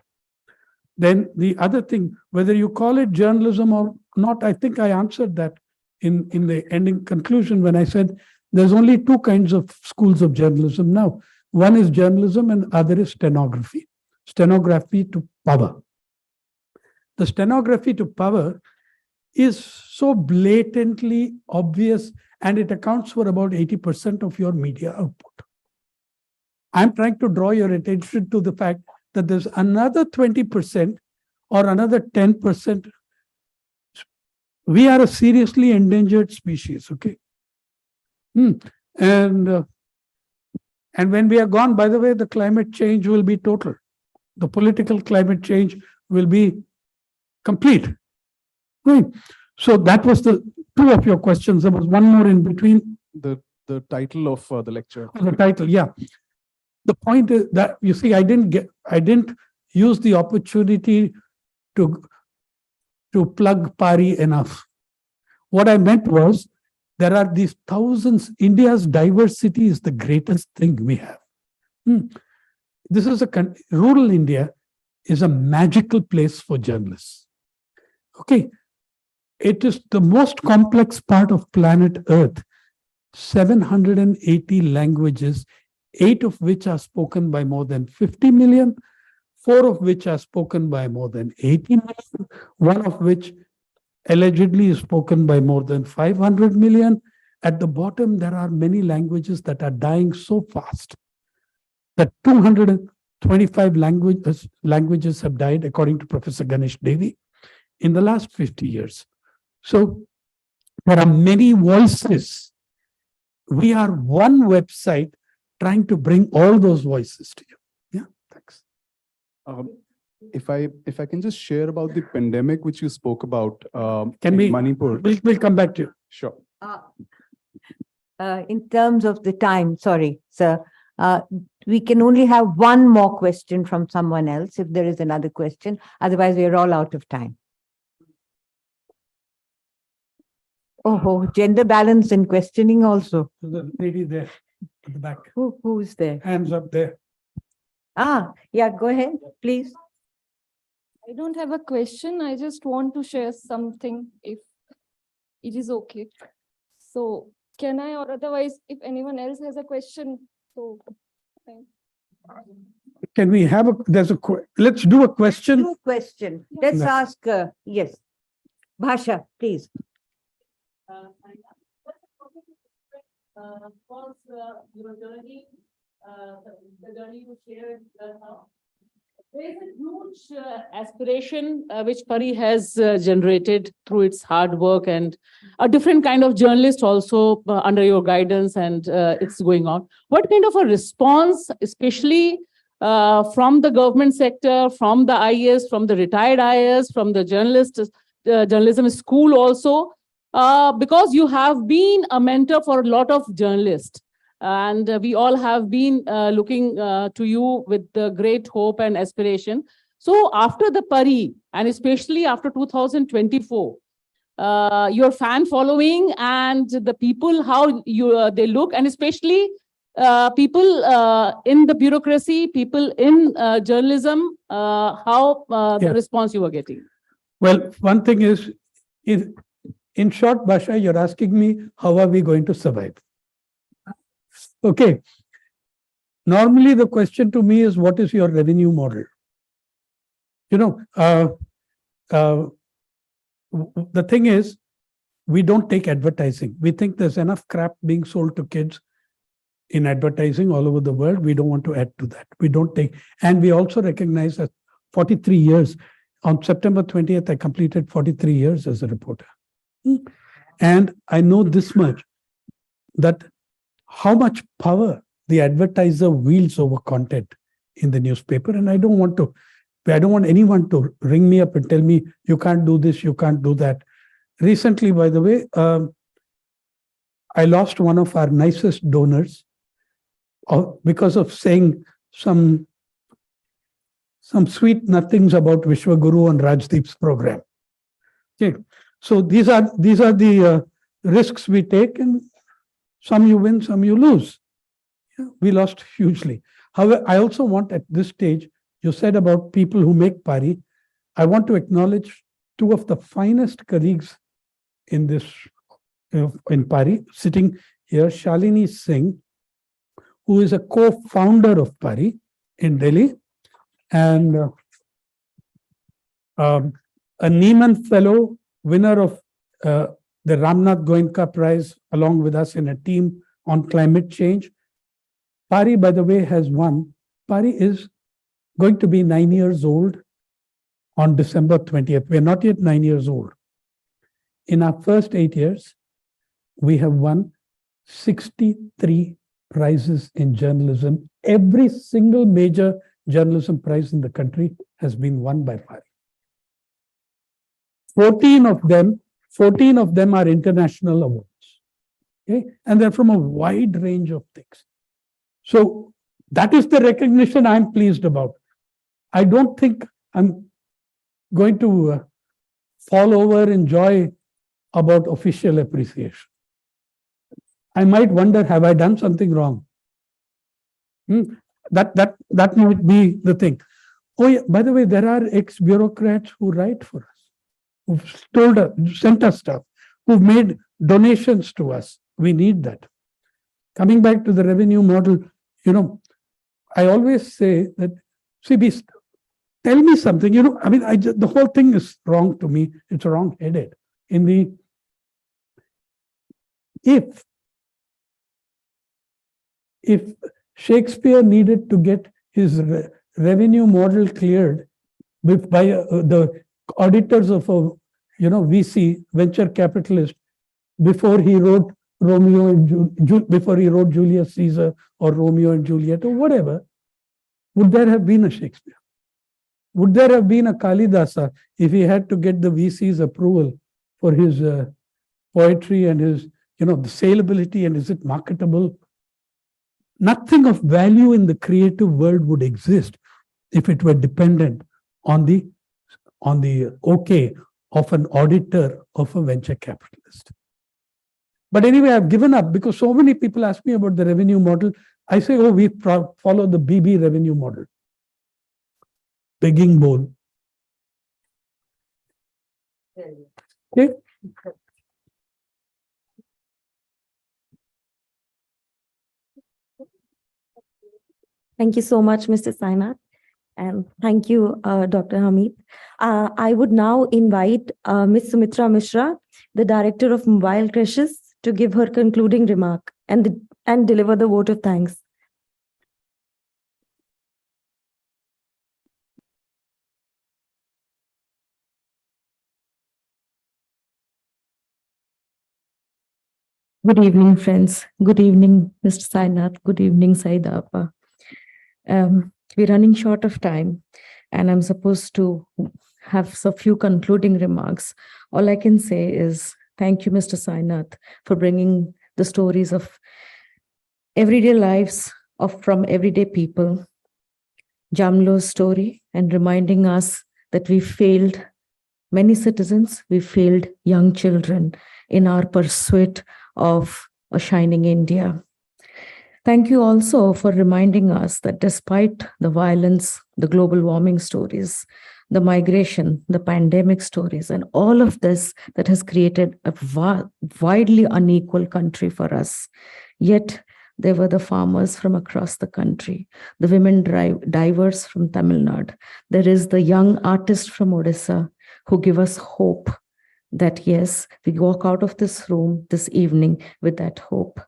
Then the other thing, whether you call it journalism or not, I think I answered that in the ending conclusion when I said there's only 2 kinds of schools of journalism now. One is journalism and other is stenography. Stenography to power. The stenography to power is so blatantly obvious, and it accounts for about 80% of your media output. I'm trying to draw your attention to the fact that there's another 20% or another 10%. We are a seriously endangered species, okay? And when we are gone, by the way, the climate change will be total. The political climate change will be complete. Right. So that was the 2 of your questions. There was one more in between. The title of the lecture. The title, yeah. The point is that, you see, I didn't use the opportunity to plug Pari enough. What I meant was, there are these thousands. India's diversity is the greatest thing we have. This is rural India is a magical place for journalists. Okay. It is the most complex part of planet Earth. 780 languages, 8 of which are spoken by more than 50 million, 4 of which are spoken by more than 80 million, 1 of which allegedly is spoken by more than 500 million. At the bottom, there are many languages that are dying so fast that 225 languages have died, according to Professor Ganesh Devi, in the last 50 years. So there are many voices. We are one website trying to bring all those voices to you. Yeah, thanks. If I can just share about the pandemic which you spoke about Can in we- Manipur. We'll come back to you. Sure. In terms of the time, sorry, sir, we can only have one more question from someone else if there is another question. Otherwise, we are all out of time. Oh, gender balance in questioning also. The lady there at the back, Who is there? hands up there. Yeah, go ahead, please. I don't have a question. I just want to share something if it is okay. So can I, or otherwise, if anyone else has a question, so. fine. Can we have let's do a question. Two question. Let's No. ask, yes. Bhasha, please. Because your journey, the journey you shared now, there is a huge aspiration which Pari has generated through its hard work and a different kind of journalist also under your guidance, and it's going on. What kind of a response, especially from the government sector, from the IAS, from the retired IAS, from the journalism school also, because you have been a mentor for a lot of journalists, and we all have been looking to you with great hope and aspiration. So after the Pari, and especially after 2024, your fan following and the people, how they look, and especially people in the bureaucracy, people in journalism, how the response you are getting? Well, one thing is, in short, Basha, you're asking me, how are we going to survive? Okay. Normally, the question to me is, what is your revenue model? You know, the thing is, we don't take advertising. We think there's enough crap being sold to kids in advertising all over the world. We don't want to add to that. We don't take, and we also recognize that 43 years, on September 20th, I completed 43 years as a reporter. And I know this much, that how much power the advertiser wields over content in the newspaper. And I don't want anyone to ring me up and tell me, you can't do this, you can't do that. Recently, by the way, I lost one of our nicest donors because of saying some sweet nothings about Vishwaguru and Rajdeep's program. Okay. So these are the risks we take, and some you win, some you lose. Yeah, we lost hugely. However, I also want at this stage, you said about people who make Pari, I want to acknowledge 2 of the finest colleagues in this, in Pari, sitting here, Shalini Singh, who is a co-founder of Pari in Delhi, and a Nieman Fellow, winner of the Ramnath Goenka Prize, along with us in a team on climate change. Pari, by the way, has won. Pari is going to be 9 years old on December 20th. We're not yet 9 years old. In our first 8 years, we have won 63 prizes in journalism. Every single major journalism prize in the country has been won by Pari. 14 of them are international awards. Okay? And they're from a wide range of things. So that is the recognition I'm pleased about. I don't think I'm going to fall over in joy about official appreciation. I might wonder, have I done something wrong? That might be the thing. Oh, yeah, by the way, there are ex-bureaucrats who write for us, who've told us, sent us stuff, who've made donations to us. We need that. Coming back to the revenue model, you know, I always say that, see, tell me something, I mean, the whole thing is wrong to me. It's wrong-headed. If Shakespeare needed to get his revenue model cleared by the auditors of a VC, venture capitalist, before he wrote before he wrote Julius Caesar or Romeo and Juliet or whatever, would there have been a Shakespeare? Would there have been a Kalidasa if he had to get the VC's approval for his poetry and his, the saleability, and is it marketable? Nothing of value in the creative world would exist if it were dependent on the okay of an auditor of a venture capitalist. But anyway, I've given up because so many people ask me about the revenue model. I say, oh, we follow the BB revenue model. Begging bowl. Okay. Thank you so much, Mr. Sainath. And thank you, Dr. Hamid. I would now invite Ms. Sumitra Mishra, the Director of Mobile Creches, to give her concluding remark and deliver the vote of thanks. Good evening, friends. Good evening, Mr. Sainath. Good evening, Saida Appa. We're running short of time, and I'm supposed to have a few concluding remarks. All I can say is thank you, Mr. Sainath, for bringing the stories of everyday lives from everyday people, Jamlo's story, and reminding us that we failed many citizens, we failed young children in our pursuit of a shining India. Thank you also for reminding us that despite the violence, the global warming stories, the migration, the pandemic stories, and all of this that has created a widely unequal country for us, yet there were the farmers from across the country, the women divers from Tamil Nadu. There is the young artist from Odisha who give us hope that yes, we walk out of this room this evening with that hope.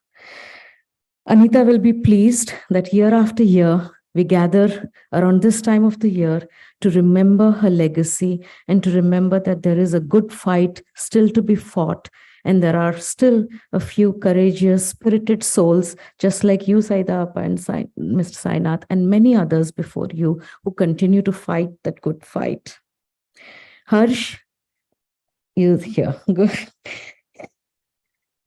Anita will be pleased that year after year, we gather around this time of the year to remember her legacy and to remember that there is a good fight still to be fought. And there are still a few courageous, spirited souls, just like you, Saida Appa and Mr. Sainath, and many others before you who continue to fight that good fight. Harsh is here. Good.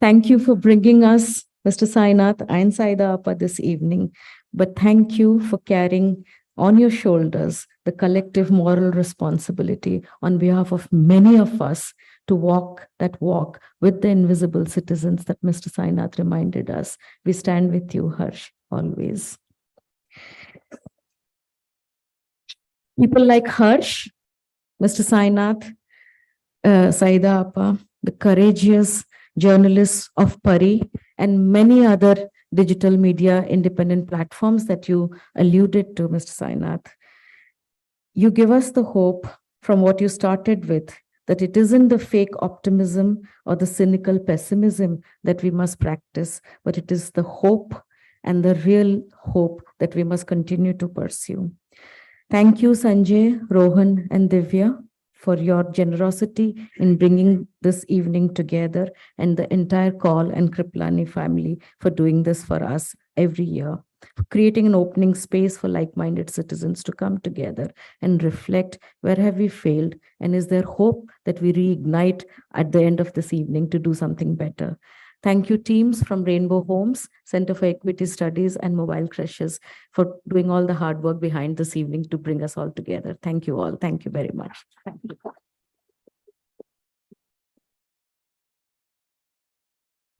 Thank you for bringing us Mr. Sainath and Saida Appa this evening, but thank you for carrying on your shoulders the collective moral responsibility on behalf of many of us to walk that walk with the invisible citizens that Mr. Sainath reminded us. We stand with you, Harsh, always. People like Harsh, Mr. Sainath, Saida Appa, the courageous journalists of Pari, and many other digital media independent platforms that you alluded to, Mr. Sainath. You give us the hope from what you started with, that it isn't the fake optimism or the cynical pessimism that we must practice, but it is the hope and the real hope that we must continue to pursue. Thank you, Sanjay, Rohan, and Divya, for your generosity in bringing this evening together, and the entire Kaul and Kriplani family for doing this for us every year, for creating an opening space for like-minded citizens to come together and reflect where have we failed, and is there hope that we reignite at the end of this evening to do something better. Thank you, teams from Rainbow Homes, Center for Equity Studies, and Mobile Creches for doing all the hard work behind this evening to bring us all together. Thank you all. Thank you very much. Thank you.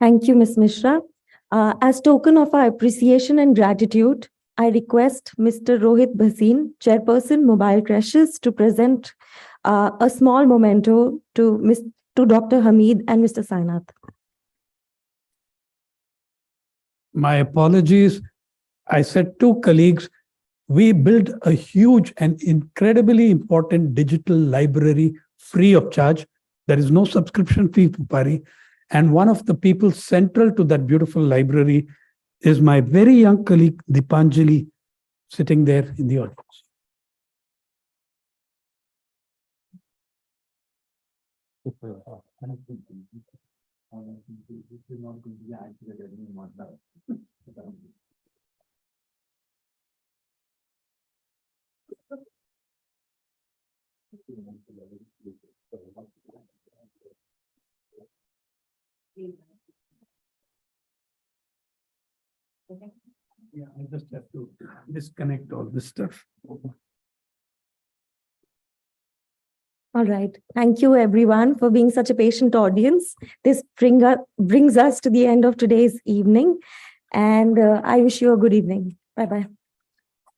Thank you, Ms. Mishra. As token of our appreciation and gratitude, I request Mr. Rohit Bhasin, Chairperson, Mobile Creches, to present a small memento to Dr. Hamid and Mr. Sainath. My apologies. I said two colleagues. we built a huge and incredibly important digital library free of charge. There is no subscription fee for Pari. And one of the people central to that beautiful library is my very young colleague, Dipanjali, sitting there in the audience. Yeah, I just have to disconnect all this stuff. All right. Thank you, everyone, for being such a patient audience. This brings us to the end of today's evening. And I wish you a good evening. Bye-bye.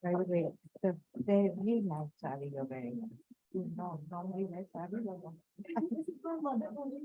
By the way, the very nice saree you're wearing. No, normally nice saree. This is my mother only.